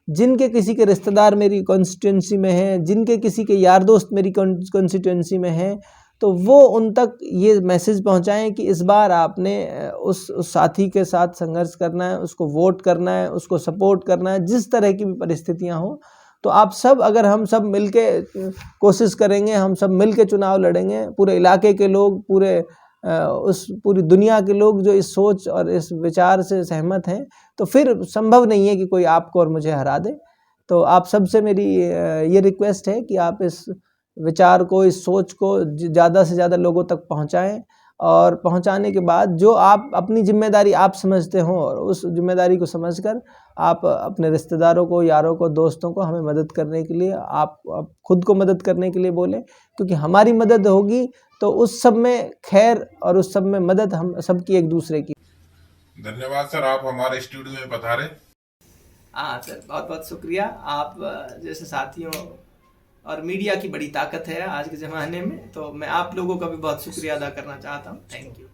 जिनके किसी के रिश्तेदार मेरी कॉन्स्टिट्यूंसी में हैं, जिनके किसी के यार दोस्त मेरी कॉन्स्टिट्यूंसी में हैं, तो वो उन तक ये मैसेज पहुंचाएं कि इस बार आपने उस साथी के साथ संघर्ष करना है, उसको वोट करना है, उसको सपोर्ट करना है, जिस तरह की भी परिस्थितियां हों। तो आप सब, अगर हम सब मिलके कोशिश करेंगे, हम सब मिलके चुनाव लड़ेंगे, पूरे इलाके के लोग, पूरी दुनिया के लोग जो इस सोच और इस विचार से सहमत हैं, तो फिर संभव नहीं है कि कोई आपको और मुझे हरा दे। तो आप सबसे मेरी ये रिक्वेस्ट है कि आप इस विचार को, इस सोच को ज़्यादा से ज़्यादा लोगों तक पहुंचाएं, और पहुंचाने के बाद जो आप अपनी जिम्मेदारी आप समझते हो, और उस जिम्मेदारी को समझकर आप अपने रिश्तेदारों को, यारों को, दोस्तों को हमें मदद करने के लिए, आप खुद को मदद करने के लिए बोलें, क्योंकि हमारी मदद होगी तो उस सब में खैर और उस सब में मदद हम सबकी एक दूसरे की। धन्यवाद सर, आप हमारे स्टूडियो में पधारे। हाँ सर, बहुत बहुत शुक्रिया। आप जैसे साथियों और मीडिया की बड़ी ताकत है आज के ज़माने में, तो मैं आप लोगों का भी बहुत शुक्रिया अदा करना चाहता हूँ। Thank you.